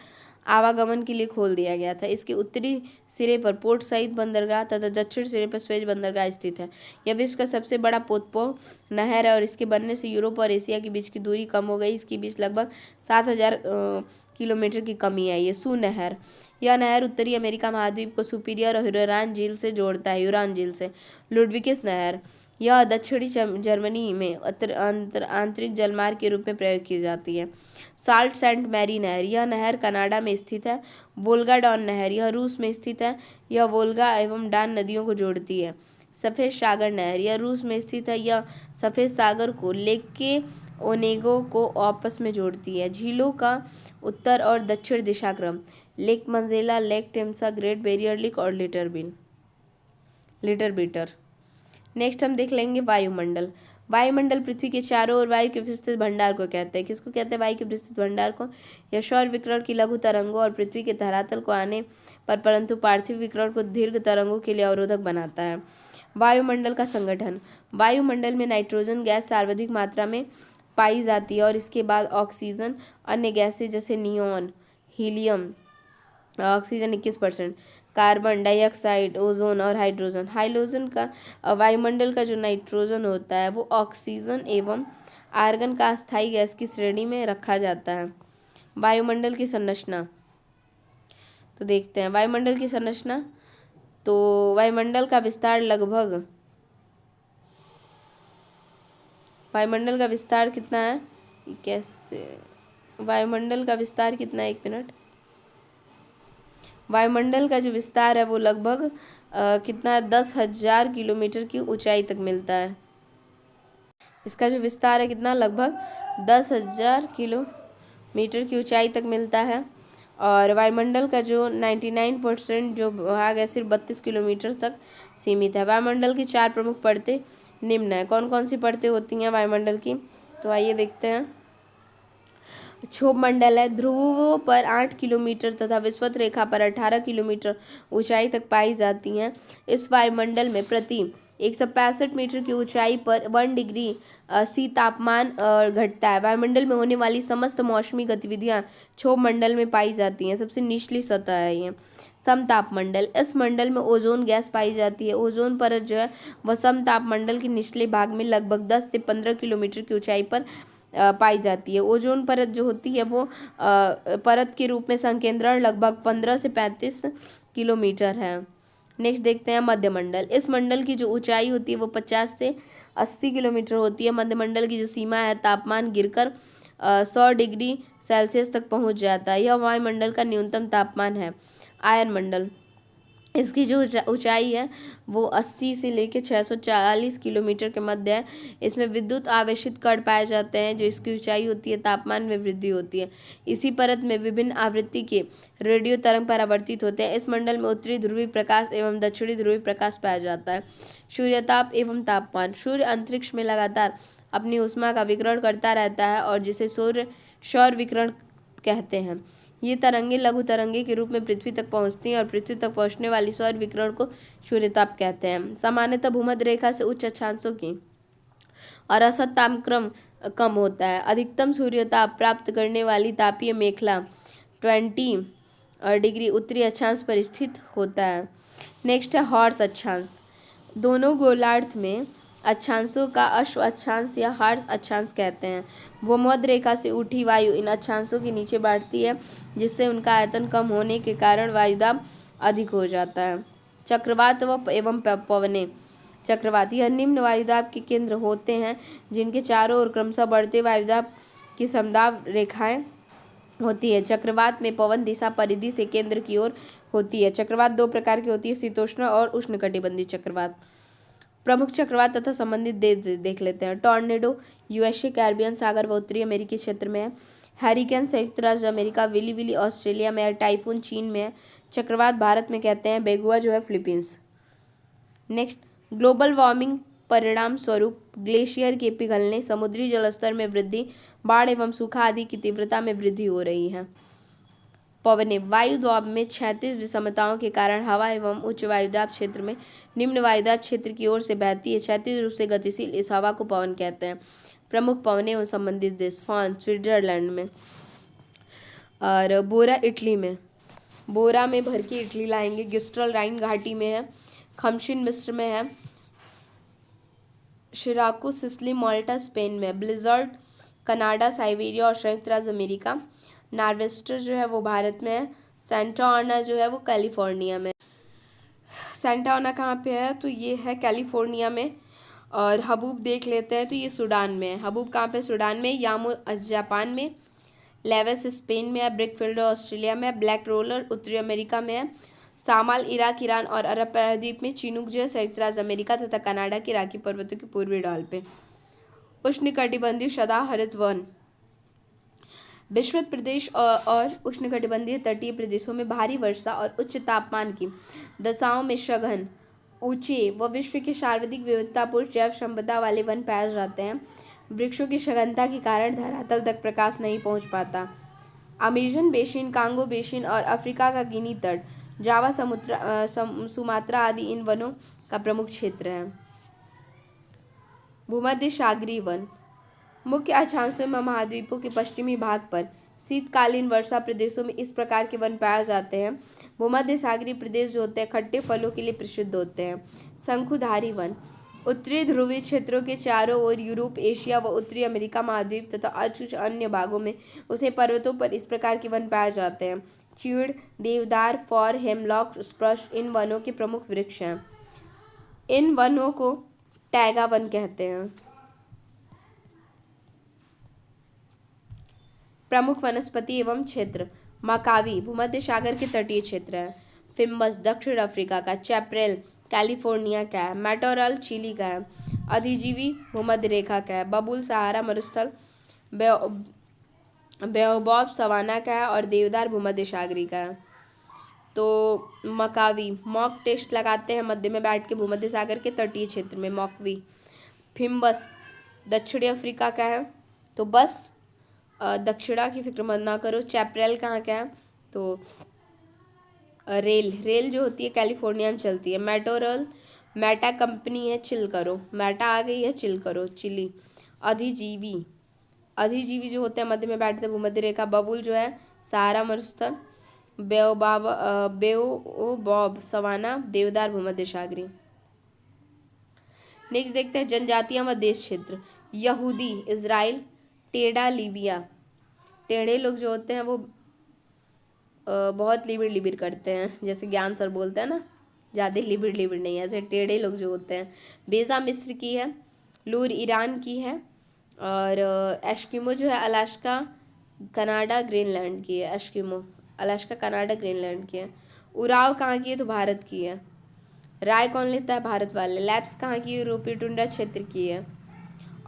आवागमन के लिए खोल दिया गया था। इसके उत्तरी सिरे पर पोर्ट सईद बंदरगाह तथा दक्षिण सिरे पर सुएज बंदरगाह स्थित है। यह विश्व का सबसे बड़ा पोतपोह नहर है, और इसके बनने से यूरोप और एशिया के बीच की दूरी कम हो गई। इसके बीच लगभग 7000 किलोमीटर की कमी आई है। सू नहर, यह नहर उत्तरी अमेरिका महाद्वीप को सुपीरियर और ह्यूरान झील से जोड़ता है। ह्यूरान झील से। लुडविकिस नहर, यह दक्षिणी जर्मनी में आंतरिक जलमार्ग के रूप में प्रयोग की जाती है। साल्ट सेंट मैरी नहर, यह नहर कनाडा में स्थित है। वोल्गा डॉन नहर, यह रूस में स्थित है। यह वोल्गा एवं डान नदियों को जोड़ती है। सफ़ेद सागर नहर, यह रूस में स्थित है। यह सफ़ेद सागर को लेक के ओनेगो को आपस में जोड़ती है। झीलों का उत्तर और दक्षिण दिशा क्रम, Lake Manzala, Lake Timsah, Great Barrier Lake और लिटर बीटर। नेक्स्ट हम देख लेंगे वायुमंडल। वायुमंडल पृथ्वी के चारों ओर वायु के विस्तृत भंडार को कहते हैं। किसको कहते हैं, वायु के विस्तृत भंडार को। यह सौर विकिरण की लघु तरंगों और पृथ्वी के धरातल को आने पर परंतु पार्थिव विकिरण को दीर्घ तरंगों के लिए अवरोधक बनाता है। वायुमंडल का संगठन, वायुमंडल में नाइट्रोजन गैस सर्वाधिक मात्रा में पाई जाती है, और इसके बाद ऑक्सीजन, अन्य गैसें जैसे neon, helium, oxygen 21%, carbon dioxide, ozone और हाइड्रोजन। हाइड्रोजन का वायुमंडल का जो नाइट्रोजन होता है वो ऑक्सीजन एवं आर्गन का अस्थायी गैस की श्रेणी में रखा जाता है। वायुमंडल की संरचना तो देखते हैं। वायुमंडल की संरचना, तो वायुमंडल का विस्तार लगभग, वायुमंडल का विस्तार कितना है, कैसे, वायुमंडल का विस्तार कितना है, 1 मिनट। वायुमंडल का जो विस्तार है वो लगभग कितना है, 10,000 किलोमीटर की ऊंचाई तक मिलता है। इसका जो विस्तार है कितना, लगभग 10,000 किलोमीटर की ऊंचाई तक मिलता है। और वायुमंडल का जो 99% जो भाग है सिर्फ 32 किलोमीटर तक सीमित है। वायुमंडल की 4 प्रमुख परतें निम्न है। कौन कौन सी परतें होती हैं वायुमंडल की, तो आइए देखते हैं। क्षोभ मंडल है, ध्रुवों पर 8 किलोमीटर तथा विषुवत रेखा पर 18 किलोमीटर ऊंचाई तक पाई जाती हैं। इस वायुमंडल में प्रति 165 मीटर की ऊंचाई पर 1 डिग्री सी तापमान घटता है। वायुमंडल में होने वाली समस्त मौसमी गतिविधियां क्षोभ मंडल में पाई जाती हैं। सबसे निचली सतह है ये समताप मंडल। इस मंडल में ओजोन गैस पाई जाती है। ओजोन परत जो है वह समताप मंडल के निचले भाग में लगभग 10 से 15 किलोमीटर की ऊंचाई पर पाई जाती है। ओजोन परत जो होती है वो परत के रूप में संकेंद्रण लगभग 15 से 35 किलोमीटर है। नेक्स्ट देखते हैं मध्यमंडल। इस मंडल की जो ऊंचाई होती है वो 50 से 80 किलोमीटर होती है। मध्यमंडल की जो सीमा है तापमान गिरकर 100 डिग्री सेल्सियस तक पहुंच जाता है। यह वायुमंडल का न्यूनतम तापमान है। आयन मंडल, इसकी जो ऊंचाई है वो 80 से लेकर 640 किलोमीटर के मध्य है। इसमें विद्युत आवेशित कण पाए जाते हैं। जो इसकी ऊंचाई होती है तापमान में वृद्धि होती है। इसी परत में विभिन्न आवृत्ति के रेडियो तरंग परावर्तित होते हैं। इस मंडल में उत्तरी ध्रुवीय प्रकाश एवं दक्षिणी ध्रुवीय प्रकाश पाया जाता है। सूर्यताप एवं तापमान, सूर्य अंतरिक्ष में लगातार अपनी ऊष्मा का विकिरण करता रहता है और जिसे सौर विकिरण कहते हैं। ये तरंगे लघु तरंगे के रूप में पृथ्वी तक पहुंचती हैं और पृथ्वी तक पहुंचने वाली सौर विकिरण को सूर्यताप कहते हैं। सामान्यतः भूमध्य रेखा से उच्च अक्षांशों की और औसत तापक्रम कम होता है। अधिकतम सूर्यताप प्राप्त करने वाली तापीय मेखला 20 डिग्री उत्तरी अक्षांश पर स्थित होता है। नेक्स्ट है हॉर्स अक्षांश। दोनों गोलार्ध में अक्षांशों का अश्व अक्षांश या हॉर्स अक्षांश कहते हैं। भूमध्य रेखा से उठी वायु इन अक्षांशों के नीचे बढ़ती है जिससे उनका आयतन कम होने के कारण वायुदाब अधिक हो जाता है। चक्रवात एवं पवनें। चक्रवात यह निम्न वायुदाब के केंद्र होते हैं जिनके चारों ओर क्रमशः बढ़ते वायुदाब की समदाब रेखाएं होती है। चक्रवात में पवन दिशा परिधि से केंद्र की ओर होती है। चक्रवात 2 प्रकार की होती है, शीतोष्ण और उष्णकटिबंधीय चक्रवात। प्रमुख चक्रवात तथा संबंधित देश देख लेते हैं। टॉर्नेडो यूएसए, कैरिबियन सागर व उत्तरी अमेरिकी क्षेत्र में है। हैरिकेन संयुक्त राज्य अमेरिका, विली विली ऑस्ट्रेलिया में है। टाइफून चीन में है। चक्रवात भारत में कहते हैं। बेगुआ जो है फिलीपींस। नेक्स्ट, ग्लोबल वार्मिंग परिणाम स्वरूप ग्लेशियर के पिघलने, समुद्री जलस्तर में वृद्धि, बाढ़ एवं सूखा आदि की तीव्रता में वृद्धि हो रही है। पवनें, वायु दाब में क्षैतिज विषमताओं के कारण हवा एवं उच्च वायुदाब क्षेत्र में निम्न वायुदाब क्षेत्र की ओर से बहती है। क्षैतिज रूप से गतिशील इस हवा को पवन कहते हैं। प्रमुख पवनें एवं संबंधित देश। फ्रांस, स्विट्जरलैंड में। और बोरा इटली में, बोरा में भर के इटली लाएंगे। गिस्ट्रल राइन घाटी में है। खमशिन मिस्र में है। शिराकू सिसिली माल्टा स्पेन में। ब्लिजर्ड कनाडा, साइबेरिया और संयुक्त राज्य अमेरिका। नार्वेस्टर जो है वो भारत में है। सेंटा आना जो है वो कैलिफोर्निया में। सेंटा आना कहाँ पे है, तो ये है कैलिफोर्निया में। और हबूब देख लेते हैं तो ये सूडान में है। हबूब कहाँ पे, सूडान में। यामो जापान में। लेवेस स्पेन में है। ब्रिकफील्ड ऑस्ट्रेलिया में है। ब्लैक रोलर उत्तरी अमेरिका में है। सामाल इराक, ईरान और अरब प्रायद्वीप में। चिनूक जो है संयुक्त राज्य अमेरिका तथा कनाडा के राकी पर्वतों के पूर्वी ढाल पे। उष्णकटिबंधीय सदाहरित वन, विषुवत प्रदेश और उष्णकटिबंधीय तटीय प्रदेशों में भारी वर्षा और उच्च तापमान की दशाओं में सघन, ऊंचे व विश्व के सर्वाधिक विविधतापूर्ण जैव संपदा वाले वन पाए जाते हैं। वृक्षों की सघनता के कारण धरातल तक प्रकाश नहीं पहुंच पाता। अमेजन बेसिन, कांगो बेसिन और अफ्रीका का गिनी तट, जावा सुमात्रा आदि इन वनों का प्रमुख क्षेत्र है। भूमध्य सागरीय वन, मुख्य अक्षांशों में महाद्वीपों के पश्चिमी भाग पर शीतकालीन वर्षा प्रदेशों में इस प्रकार के वन पाए जाते हैं। भूमध्य सागरीय प्रदेश जो होते हैं खट्टे फलों के लिए प्रसिद्ध होते हैं। शंकुधारी वन, उत्तरी ध्रुवीय क्षेत्रों के चारों ओर यूरोप, एशिया व उत्तरी अमेरिका महाद्वीप तथा कुछ अन्य भागों में उसे पर्वतों पर इस प्रकार के वन पाए जाते हैं। चीड़, देवदार, फॉर, हेमलॉक, स्प्रूस इन वनों के प्रमुख वृक्ष हैं। इन वनों को टैगा वन कहते हैं। प्रमुख वनस्पति एवं क्षेत्र। मकावी भूमध्य सागर के तटीय क्षेत्र है। फिम्बस दक्षिण अफ्रीका का। चैपरेल कैलिफोर्निया का है। मैटोरल चिली का है। अधिजीवी भूमध्य रेखा का है। बबुल सहारा मरुस्थल। बेओबॉब सवाना का है। और देवदार भूमध्य सागरी का है। तो मकावी मॉक टेस्ट लगाते हैं मध्य में बैठ के भूमध्य सागर के तटीय क्षेत्र में। मॉकवी फिम्बस दक्षिणी अफ्रीका का है। तो बस दक्षिणा की फिक्र मत ना करो। चैपरेल कहाँ का है? तो रेल जो होती है कैलिफोर्निया में चलती है। मेटोरल मेटा कंपनी है। चिल करो, मेटा आ गई है, चिल करो, चिली। अधिजीवी जो होते हैं मध्य में बैठते हैं भूमध्य रेखा। बबुल जो है सहारा मरुस्थल। बेओबॉब सवाना। देवदार भूमध्य सागरी। नेक्स्ट देखते हैं जनजातियां व देश क्षेत्र। यहूदी इजराइल। टेढ़ा लीबिया। टेढ़े लोग जो होते हैं वो बहुत लिबिड़ लिबिड़ करते हैं, जैसे ज्ञान सर बोलते हैं ना, ज़्यादा लिबिड़ लिबिड़ नहीं, ऐसे टेढ़े लोग जो होते हैं। बेजा मिस्र की है। लूर ईरान की है। और एस्किमो जो है अलास्का कनाडा ग्रीनलैंड की है। एस्किमो अलास्का कनाडा ग्रीनलैंड की है। उराव कहाँ की है? तो भारत की है। राय कौन लेता है? भारत वाले। लैप्स कहाँ की? यूरोपीय टुंड्रा क्षेत्र की है।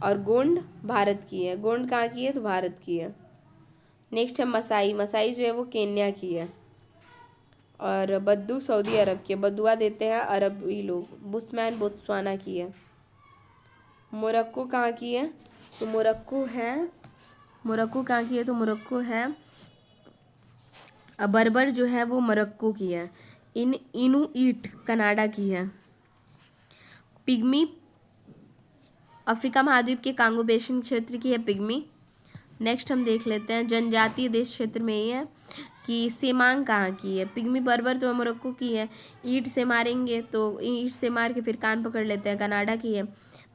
और गोंड भारत की है। गोंड कहाँ की है? तो भारत की है। नेक्स्ट है मसाई। मसाई जो है वो केन्या की है। और बद्दू सऊदी अरब की है। बदुआ देते हैं अरबी लोग। बुशमैन बोत्सवाना की है। मोरक्को कहाँ की है? तो मोरक्को कहाँ की है? तो मोरक्को है बर्बर जो है वो मोरक्को की है। इनुइट कनाडा की है। पिग्मी अफ्रीका महाद्वीप के कांगो बेसिन क्षेत्र की है पिग्मी। नेक्स्ट हम देख लेते हैं जनजातीय देश क्षेत्र में ये है कि सेमांग कहाँ की है? पिग्मी बर्बर तो मोरक्को की है। ईंट से मारेंगे तो ईंट से मार के फिर कान पकड़ लेते हैं, कनाडा की है।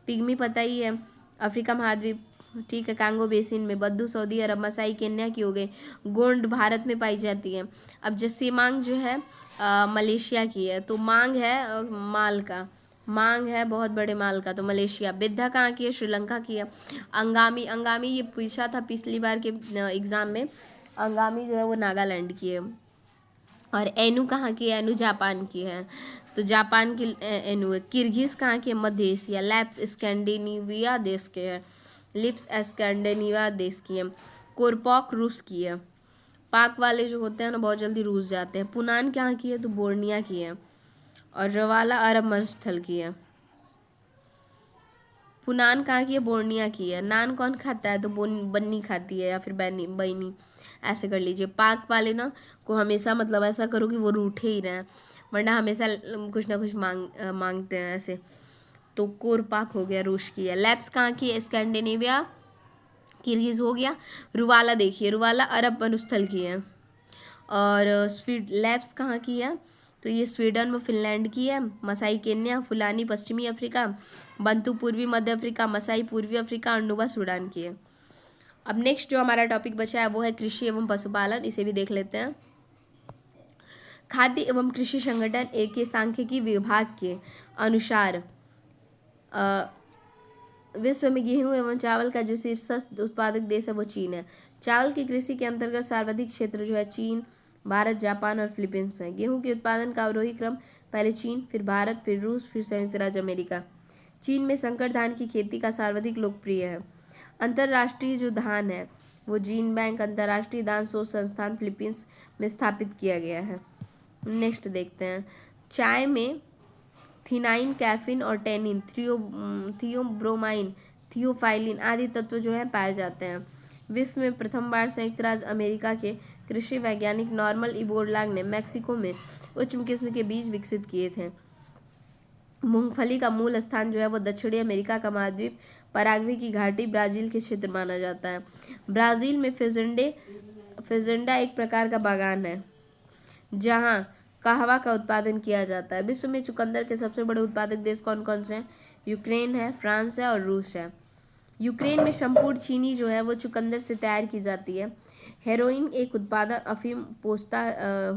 पिग्मी पता ही है अफ्रीका महाद्वीप, ठीक है, कांगो बेसिन में। बद्दू सऊदी अरब। मसाई केन्या की हो गई। गोंड भारत में पाई जाती है। अब जो सेमांग जो है मलेशिया की है। तो मांग है माल का, मांग है बहुत बड़े माल का, तो मलेशिया। बिद्धा कहाँ की है? श्रीलंका की है। अंगामी ये पूछा था पिछली बार के एग्जाम में। अंगामी जो है वो नागालैंड की है। और एनु कहाँ की है? एनु जापान की है। तो जापान की एनु है। किर्गिज कहाँ की है? मध्य एशिया। लैप्स स्कैंडिनेविया देश के है। लिप्स स्कैंडिनेविया देश की है। कोरपॉक रूस की है। पाक वाले जो होते हैं ना बहुत जल्दी रूस जाते हैं। पुनान कहाँ की है? तो बोर्निया की है। और रवाला अरब मरुस्थल की है। पुनान कहाँ की है? बोर्निया की है। नान कौन खाता है? तो बन्नी खाती है या फिर बैनी, ऐसे कर लीजिए। पाक वाले ना को हमेशा मतलब ऐसा करो कि वो रूठे ही रहें, वरना हमेशा कुछ ना कुछ मांगते हैं ऐसे। तो कोर पाक हो गया, रूस की है। लैप्स कहाँ की है? स्कैंडिनेविया। किर्गिज हो गया। रुवाला देखिए, रुवाला अरब मरुस्थल की है। और लैप्स कहाँ की है? तो ये स्वीडन व फिनलैंड की है। मसाई केन्या। फुलानी पश्चिमी अफ्रीका। बंतू पूर्वी मध्य अफ्रीका। मसाई पूर्वी अफ्रीका। और नुबा सूडान की है। अब नेक्स्ट जो हमारा टॉपिक बचा है वो है कृषि एवं पशुपालन, इसे भी देख लेते हैं। खाद्य एवं कृषि संगठन एक के सांख्यिकी विभाग के अनुसार विश्व में गेहूं एवं चावल का जो शीर्ष उत्पादक देश है वो चीन है। चावल की कृषि के अंतर्गत सर्वाधिक क्षेत्र जो है चीन, भारत, जापान और फिलीपींस है। गेहूं के उत्पादन का अवरोही क्रम पहले चीन, फिर भारत, फिर रूस, फिर संयुक्त राज्य अमेरिका। चीन में संकर धान की खेती का सर्वाधिक लोकप्रिय है। अंतर्राष्ट्रीय जो धान है वो जीन बैंक अंतर्राष्ट्रीय धान शोध संस्थान फिलीपींस में स्थापित किया गया है। नेक्स्ट देखते हैं। चाय में थिनाइन, कैफीन और टेनिन, थियोब्रोमाइन, थियोफाइलिन आदि तत्व जो है पाए जाते हैं। विश्व में प्रथम बार संयुक्त राज्य अमेरिका के कृषि वैज्ञानिक नॉर्मन ई बोरलाग ने मैक्सिको में उच्च किस्म के बीज विकसित किए थे। मूंगफली का मूल स्थान जो है वो दक्षिणी अमेरिका का महाद्वीप, पराग्वे की घाटी, ब्राजील के क्षेत्र माना जाता है। ब्राजील में फेजेंडा एक प्रकार का बागान है जहाँ कहवा का उत्पादन किया जाता है। विश्व में चुकंदर के सबसे बड़े उत्पादक देश कौन कौन से हैं? यूक्रेन है, फ्रांस है और रूस है। यूक्रेन में संपूर्ण चीनी जो है वो चुकंदर से तैयार की जाती है। हेरोइन एक उत्पादन अफीम पोस्ता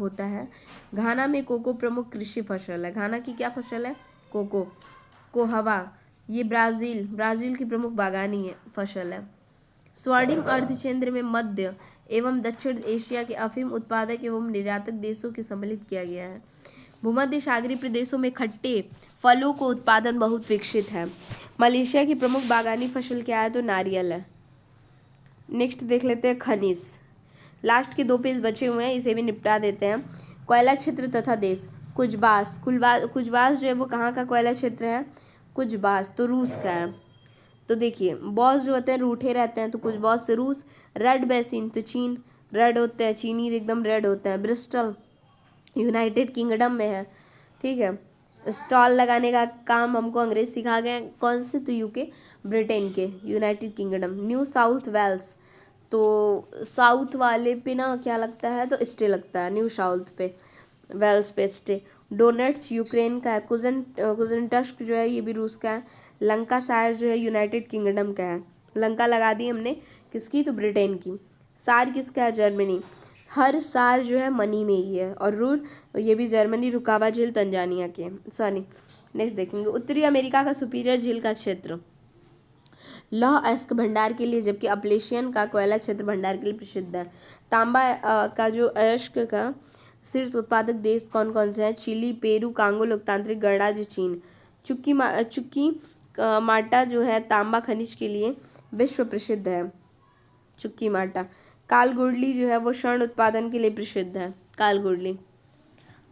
होता है। घाना में कोको प्रमुख कृषि फसल है। घाना की क्या फसल है? कोको। कोहवा ये ब्राजील की प्रमुख बागानी है फसल है। स्वर्णिम अर्धचंद्र में मध्य एवं दक्षिण एशिया के अफीम उत्पादक एवं निर्यातक देशों के सम्मिलित किया गया है। भूमध्य सागरीय प्रदेशों में खट्टे फलों को उत्पादन बहुत विकसित है। मलेशिया की प्रमुख बागानी फसल क्या है? तो नारियल है। नेक्स्ट देख लेते हैं खनिज। लास्ट के 2 पेज बचे हुए हैं, इसे भी निपटा देते हैं। कोयला क्षेत्र तथा देश। कुजबास कुजबास जो है वो कहाँ का कोयला क्षेत्र है? कुजबास तो रूस का है। तो देखिए बॉस जो होते हैं रूठे रहते हैं, तो कुजबास से रूस। रेड बेसिन तो चीन, रेड होते हैं, चीनी एकदम रेड होते हैं। ब्रिस्टल यूनाइटेड किंगडम में है, ठीक है। स्टॉल लगाने का काम हमको अंग्रेज सिखा गए, कौन से? तो यूके, ब्रिटेन के, United Kingdom. New South Wales तो साउथ वाले पे ना क्या लगता है? तो स्टे लगता है, न्यू साउथ पे, वेल्स पे स्टे। डोनेट्स यूक्रेन का है। कुजनटस्क जो है ये भी रूस का है। लंका सायर जो है यूनाइटेड किंगडम का है। लंका लगा दी हमने, किसकी? तो ब्रिटेन की। सार किसका है? जर्मनी। हर सार जो है मनी में ही है। और रूर ये भी जर्मनी। रुकावा झील तंजानिया के, सॉरी। नेक्स्ट देखेंगे उत्तरी अमेरिका का सुपीरियर झील का क्षेत्र लौह अयस्क भंडार के लिए, जबकि अपलेशियन का कोयला क्षेत्र भंडार के लिए प्रसिद्ध है। तांबा का जो अयस्क का शीर्ष उत्पादक देश कौन कौन से हैं? चिली, पेरू, कांगो, लोकतांत्रिक गणराज्य चीन। चुक्की माटा जो है तांबा खनिज के लिए विश्व प्रसिद्ध है, चुक्की माटा। कालगुडली जो है वो स्वर्ण उत्पादन के लिए प्रसिद्ध है, कालगुडली।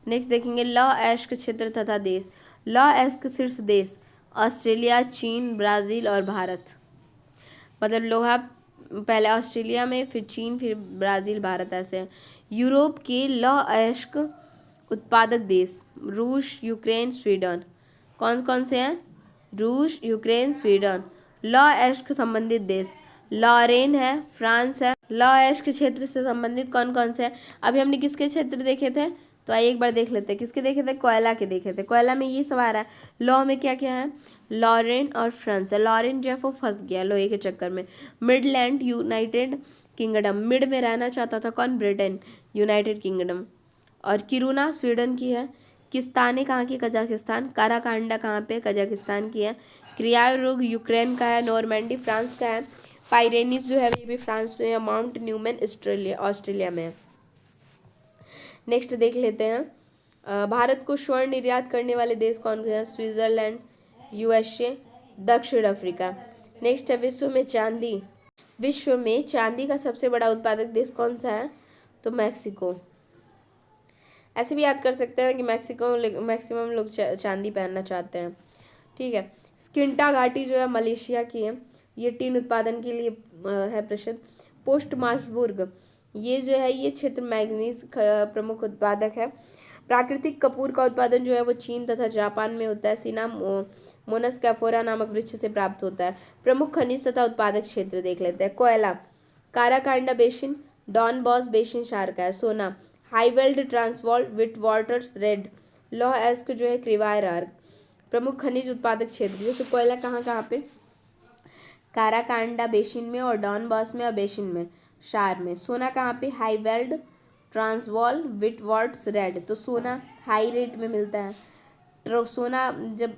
नेक्स्ट देखेंगे लौह अयस्क क्षेत्र तथा देश। लौह अयस्क शीर्ष देश ऑस्ट्रेलिया, चीन, ब्राजील और भारत। मतलब लोहा पहले ऑस्ट्रेलिया में, फिर चीन, फिर ब्राज़ील, भारत, ऐसे हैं। यूरोप के लौह अयस्क उत्पादक देश रूस, यूक्रेन, स्वीडन। कौन कौन से हैं? रूस, यूक्रेन, स्वीडन। लौह अयस्क संबंधित देश लॉरेन है, फ्रांस है। लौह अयस्क क्षेत्र से संबंधित कौन कौन से हैं? अभी हमने किसके क्षेत्र देखे थे? तो आइए एक बार देख लेते हैं। किसके देखे थे? कोयला के देखे थे। कोयला में ये सवाल है, लौह में क्या क्या है? लॉरेन और फ्रांस है। लॉरेन जो है वो फंस गया लोहे के चक्कर में। मिडलैंड यूनाइटेड किंगडम, मिड में रहना चाहता था कौन? Britain, United kingdom. और किरुना स्वीडन की है। किस्ताने कहाँ की? कजाकिस्तान। काराकांडा कहाँ पे? कजाकिस्तान की है। क्रियारोग यूक्रेन का है। नॉर्मैंडी फ्रांस का है। पाइरेनीस जो है ये भी फ्रांस में है। माउंट न्यूमैन ऑस्ट्रेलिया में है। नेक्स्ट देख लेते हैं भारत को स्वर्ण निर्यात करने वाले देश कौन से हैं? स्विट्जरलैंड, यूएसए, दक्षिण अफ्रीका। नेक्स्ट है विश्व में चांदी। विश्व में चांदी का सबसे बड़ा उत्पादक देश कौन सा है? तो मैक्सिको। ऐसे भी याद कर सकते हैं कि मैक्सिमम लोग चांदी पहनना चाहते हैं, ठीक है। स्किंटा घाटी जो है मलेशिया की है, ये टीन उत्पादन के लिए है प्रसिद्ध। पोस्ट मार्सबुर्ग ये जो है ये क्षेत्र मैग्नीज प्रमुख उत्पादक है। प्राकृतिक कपूर का उत्पादन जो है वो चीन तथा जापान में होता है। सीना मोनस कैफोरा नामक वृक्ष से प्राप्त होता है। प्रमुख खनिज तथा उत्पादक क्षेत्र देख लेते हैं। कोयला काराकांडा बेसिन, डॉन बॉस बेसिन शार का है। सोना हाईवेल्ड, ट्रांसवाल, विट वाटर्स, रेड। लौह अयस्क जो है क्रिवायर आर्क। प्रमुख खनिज उत्पादक क्षेत्र जैसे कोयला कहाँ कहाँ पे? काराकांडा बेसिन में और डॉन बॉस में और बेसिन में, शार में। सोना कहाँ पे? हाईवेल्ड, ट्रांसवाल, विटवार्ड्स, रेड। तो सोना हाई रेट में मिलता है। सोना जब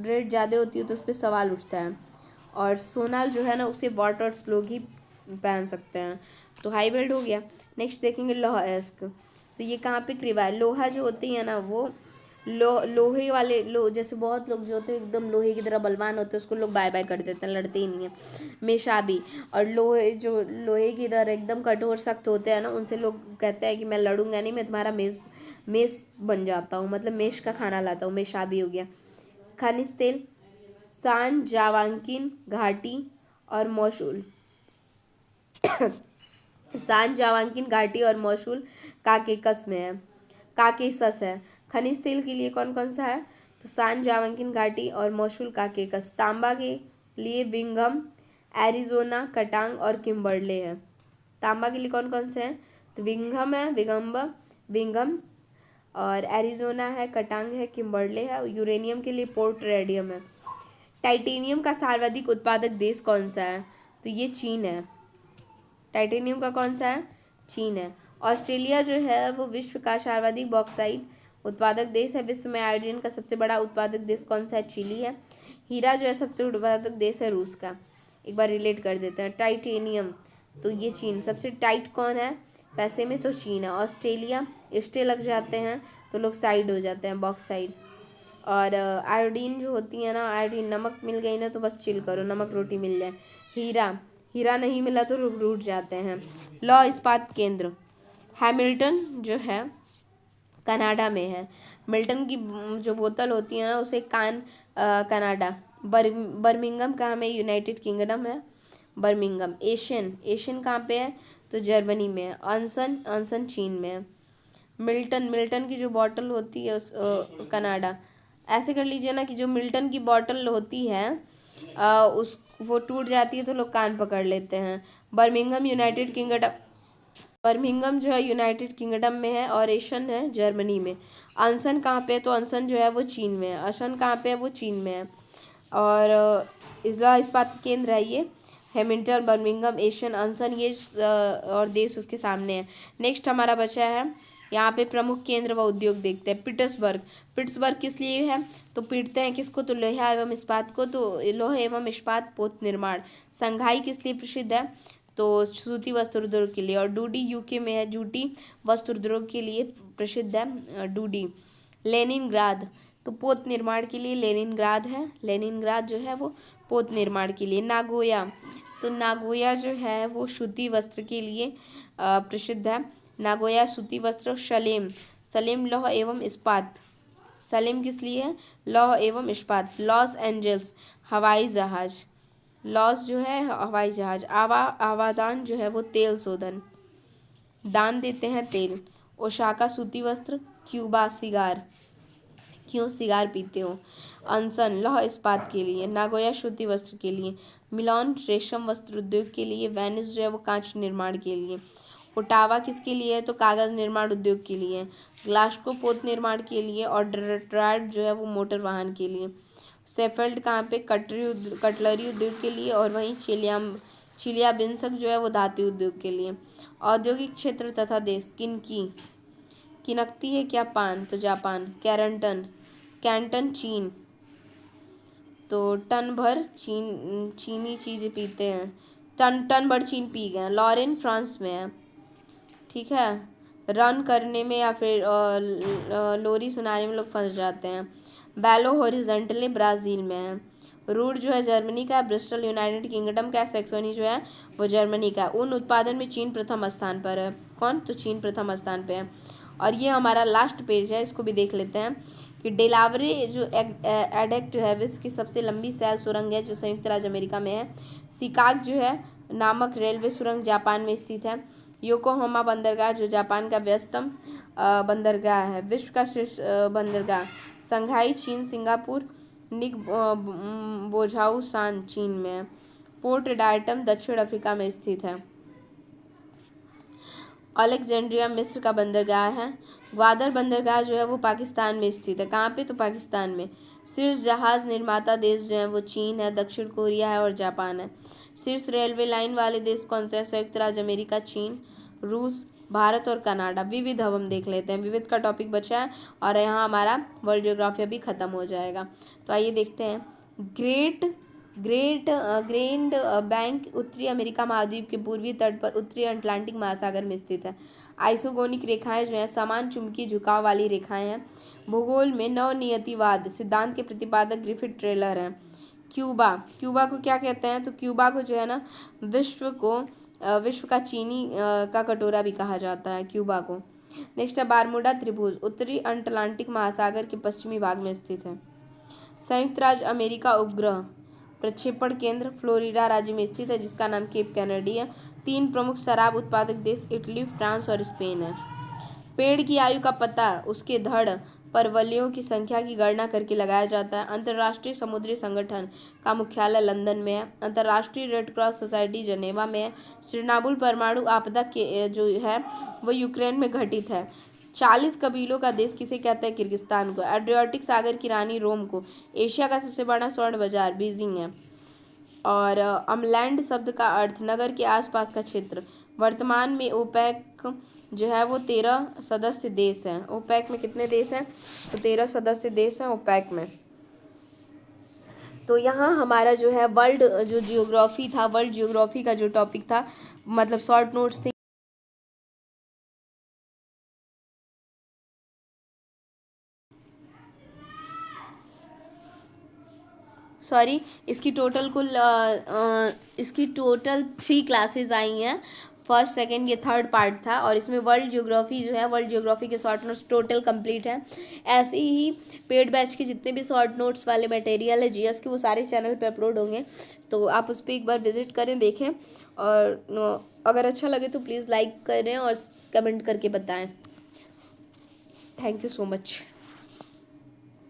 रेट ज़्यादा होती है तो उस पर सवाल उठता है। और सोना जो है ना उसे वाटर्स लोग ही पहन सकते हैं, तो हाईवेल्ड हो गया। नेक्स्ट देखेंगे लौह अयस्क। तो ये कहाँ पे? क्रिवा। लोहा जो होती है ना वो लोहे वाले जैसे बहुत लोग जो होते हैं एकदम लोहे की तरह बलवान होते हैं, उसको लोग बाय बाय कर देते हैं, लड़ते ही नहीं है। मेशाबी और लोहे की तरह एकदम कठोर सख्त होते हैं ना, उनसे लोग कहते हैं कि मैं लड़ूंगा नहीं, मैं तुम्हारा मेस बन जाता हूँ, मतलब मेष का खाना लाता हूँ। मेशाबी हो गया। खनिज तेल सान जावांकिन घाटी और मौसूल सान जावांकिन घाटी और मौसूल काकेकस में है, काकेसस है। खनिज तेल के लिए कौन कौन सा है? तो सान जावांकिन घाटी और मौसूल काकेकस। तांबा के लिए विंघम, एरिजोना, कटांग और किम्बर्ले है। तांबा के लिए कौन कौन से हैं? तो विंघम है, विंघम और एरिजोना है, कटांग है, किम्बर्ले है। यूरेनियम के लिए पोर्ट रेडियम है। टाइटेनियम का सर्वाधिक उत्पादक देश कौन सा है? तो ये चीन है। टाइटेनियम का कौन सा है? चीन है। ऑस्ट्रेलिया जो है वो विश्व का सर्वाधिक बॉक्साइट उत्पादक देश है। विश्व में आयोडीन का सबसे बड़ा उत्पादक देश कौन सा है? चिली है। हीरा जो है सबसे उत्पादक देश है रूस का। एक बार रिलेट कर देते हैं। टाइटेनियम तो ये चीन। सबसे टाइट कौन है? पैसे में तो चीन है। ऑस्ट्रेलिया, स्टे लग जाते हैं तो लोग साइड हो जाते हैं, बॉक्स साइड। और आयोडीन जो होती है ना, आयोडीन, नमक मिल गई ना तो बस चिल करो, नमक रोटी मिल जाए। हीरा, हीरा नहीं मिला तो लोग रूठ जाते हैं। लौ इस्पात केंद्र, हैमिल्टन जो है कनाडा में है। मिल्टन की जो बोतल होती है ना उसे कनाडा। बर्मिंगम कहाँ में? यूनाइटेड किंगडम है बर्मिंगम। एशियन, एशियन कहाँ पे है? तो जर्मनी में है। अनसन, अनसन चीन में है। मिल्टन, मिल्टन की जो बॉटल होती है उस कनाडा। ऐसे कर लीजिए ना कि जो मिल्टन की बॉटल होती है उस वो टूट जाती है तो लोग कान पकड़ लेते हैं। बर्मिंगम यूनाइटेड किंगडम, बर्मिंगम जो है यूनाइटेड किंगडम में है और एशन है जर्मनी में। अनसन कहाँ पे है? तो अनसन जो है वो चीन में है। अशन कहाँ पे है? वो चीन में है। और इजला इस्पात केंद्र है ये हैमिल्टन, बर्मिंगम, एशियन, अनसन, ये और देश उसके सामने है। नेक्स्ट हमारा बचा है यहाँ पे प्रमुख केंद्र व उद्योग देखते हैं। पिट्सबर्ग, पिट्सबर्ग किस लिए है? तो पीटते हैं किसको? तो लोहा एवं इस्पात को, तो लोहा एवं इस्पात पोत निर्माण। संघाई किस लिए प्रसिद्ध है? तो सूती वस्त्र उद्योग के लिए। और डूडी यूके में है, जूटी वस्त्र उद्योग के लिए प्रसिद्ध है डूडी। लेनिनग्राद, तो पोत निर्माण के लिए लेनिनग्राद है, लेनिनग्राद जो है वो पोत निर्माण के लिए। नागोया, तो नागोया जो है वो सूती वस्त्र के लिए प्रसिद्ध है, नागोया सूती वस्त्र। सलेम, सलेम लौह एवं इस्पात, सलेम किस लिए है? लौह एवं इस्पात। लॉस एंजल्स हवाई जहाज, लॉस जो है हवाई जहाज। आवादान जो है वो तेल शोधन, दान देते हैं तेल। ओसाका सूती वस्त्र। क्यूबा सिगार, क्यों सिगार पीते हो। अनसन लौह इस्पात के लिए। नागोया सूती वस्त्र के लिए। मिलान रेशम वस्त्र उद्योग के लिए। वेनिस जो है वो कांच निर्माण के लिए। ओटावा किसके लिए है? तो कागज निर्माण उद्योग के लिए। ग्लासगो पोत निर्माण के लिए। और डेट्रॉयट जो है वो मोटर वाहन के लिए। शेफील्ड कहाँ पे? कटलरी उद्योग के लिए। और वहीं चिलियाबिंसक जो है वो धातु उद्योग के लिए। औद्योगिक क्षेत्र तथा देश किनकी किनकती है क्या? पान, तो जापान। कैरंटन, कैंटन चीन, तो टन भर चीनी चीज़ पीते हैं, टन टन भर चीन पी गए। लॉरेन फ्रांस में है, ठीक है। रन करने में या फिर लोरी सुनाने में लोग फंस जाते हैं। बेलो हॉरिजेंटली ब्राज़ील में है। रूर जो है जर्मनी का, ब्रिस्टल यूनाइटेड किंगडम का, सैक्सोनी जो है वो जर्मनी का। ऊन उत्पादन में चीन प्रथम स्थान पर है। कौन? तो चीन प्रथम स्थान पे है। और ये हमारा लास्ट पेज है, इसको भी देख लेते हैं कि डेलावरे जो एडेक्ट है विश्व की सबसे लंबी सैल सुरंग है जो संयुक्त राज्य अमेरिका में है। सिकाग जो है नामक रेलवे सुरंग जापान में स्थित है। योकोहामा बंदरगाह जो जापान का व्यस्तम बंदरगाह है। विश्व का शीर्ष बंदरगाह संघाई चीन। सिंगापुर निक बोझाऊ सान चीन में है। पोर्ट डायटम दक्षिण अफ्रीका में स्थित है। अलेक्जेंड्रिया मिस्र का बंदरगाह है। ग्वादर बंदरगाह जो है वो पाकिस्तान में स्थित है। कहाँ पे? तो पाकिस्तान में। शीर्ष जहाज निर्माता देश जो है वो चीन है, दक्षिण कोरिया है और जापान है। शीर्ष रेलवे लाइन वाले देश कौन से हैं? संयुक्त राज्य अमेरिका, चीन, रूस, भारत और कनाडा। विविध अब हम देख लेते हैं, विविध का टॉपिक बचा है और यहाँ हमारा वर्ल्ड ज्योग्राफी भी खत्म हो जाएगा। तो आइए देखते हैं। ग्रेट बैंक उत्तरी अमेरिका महाद्वीप के पूर्वी तट पर उत्तरी अटलांटिक महासागर में स्थित है। आइसोगोनिक रेखाएं जो हैं समान चुंबकीय झुकाव वाली रेखाएं हैं। भूगोल में नवनियतिवाद सिद्धांत के प्रतिपादक ग्रिफिथ टेलर हैं। क्यूबा, क्यूबा को क्या कहते हैं? तो क्यूबा को जो है ना विश्व का चीनी का कटोरा भी कहा जाता है क्यूबा को। नेक्स्ट है बारमूडा त्रिभुज उत्तरी अटलांटिक महासागर के पश्चिमी भाग में स्थित है। संयुक्त राज्य अमेरिका उपग्रह प्रक्षेपण केंद्र फ्लोरिडा राज्य में स्थित है जिसका नाम केप कैनेडी है। 3 प्रमुख शराब उत्पादक देश इटली, फ्रांस और स्पेन है। पेड़ की आयु का पता उसके धड़ पर वलियों की संख्या की गणना करके लगाया जाता है। अंतर्राष्ट्रीय समुद्री संगठन का मुख्यालय लंदन में है। अंतर्राष्ट्रीय रेड क्रॉस सोसाइटी जनेवा में है। सिरनाबुल परमाणु आपदा के जो है वो यूक्रेन में घटित है। 40 कबीलों का देश किसे कहते हैं? किर्गिस्तान को। एड्रियाटिक सागर की रानी रोम को। एशिया का सबसे बड़ा स्वर्ण बाजार बीजिंग है। और अमलैंड शब्द का अर्थ नगर के आसपास का क्षेत्र। वर्तमान में ओपेक जो है वो 13 सदस्य देश हैं। ओपेक में कितने देश हैं? तो 13 सदस्य देश हैं ओपेक में। तो यहाँ हमारा जो है वर्ल्ड जो जियोग्राफी था, वर्ल्ड जियोग्राफी का जो टॉपिक था मतलब शॉर्ट नोट्स थे सॉरी, इसकी टोटल इसकी टोटल 3 क्लासेस आई हैं। फर्स्ट, सेकंड, ये थर्ड पार्ट था। और इसमें वर्ल्ड ज्योग्राफी जो है, वर्ल्ड ज्योग्राफी के शॉर्ट नोट्स टोटल कंप्लीट हैं। ऐसे ही पेड बैच के जितने भी शॉर्ट नोट्स वाले मटेरियल है जीएस के, वो सारे चैनल पे अपलोड होंगे, तो आप उस पर एक बार विजिट करें, देखें। और अगर अच्छा लगे तो प्लीज़ लाइक करें और कमेंट करके बताएं। Thank you so much.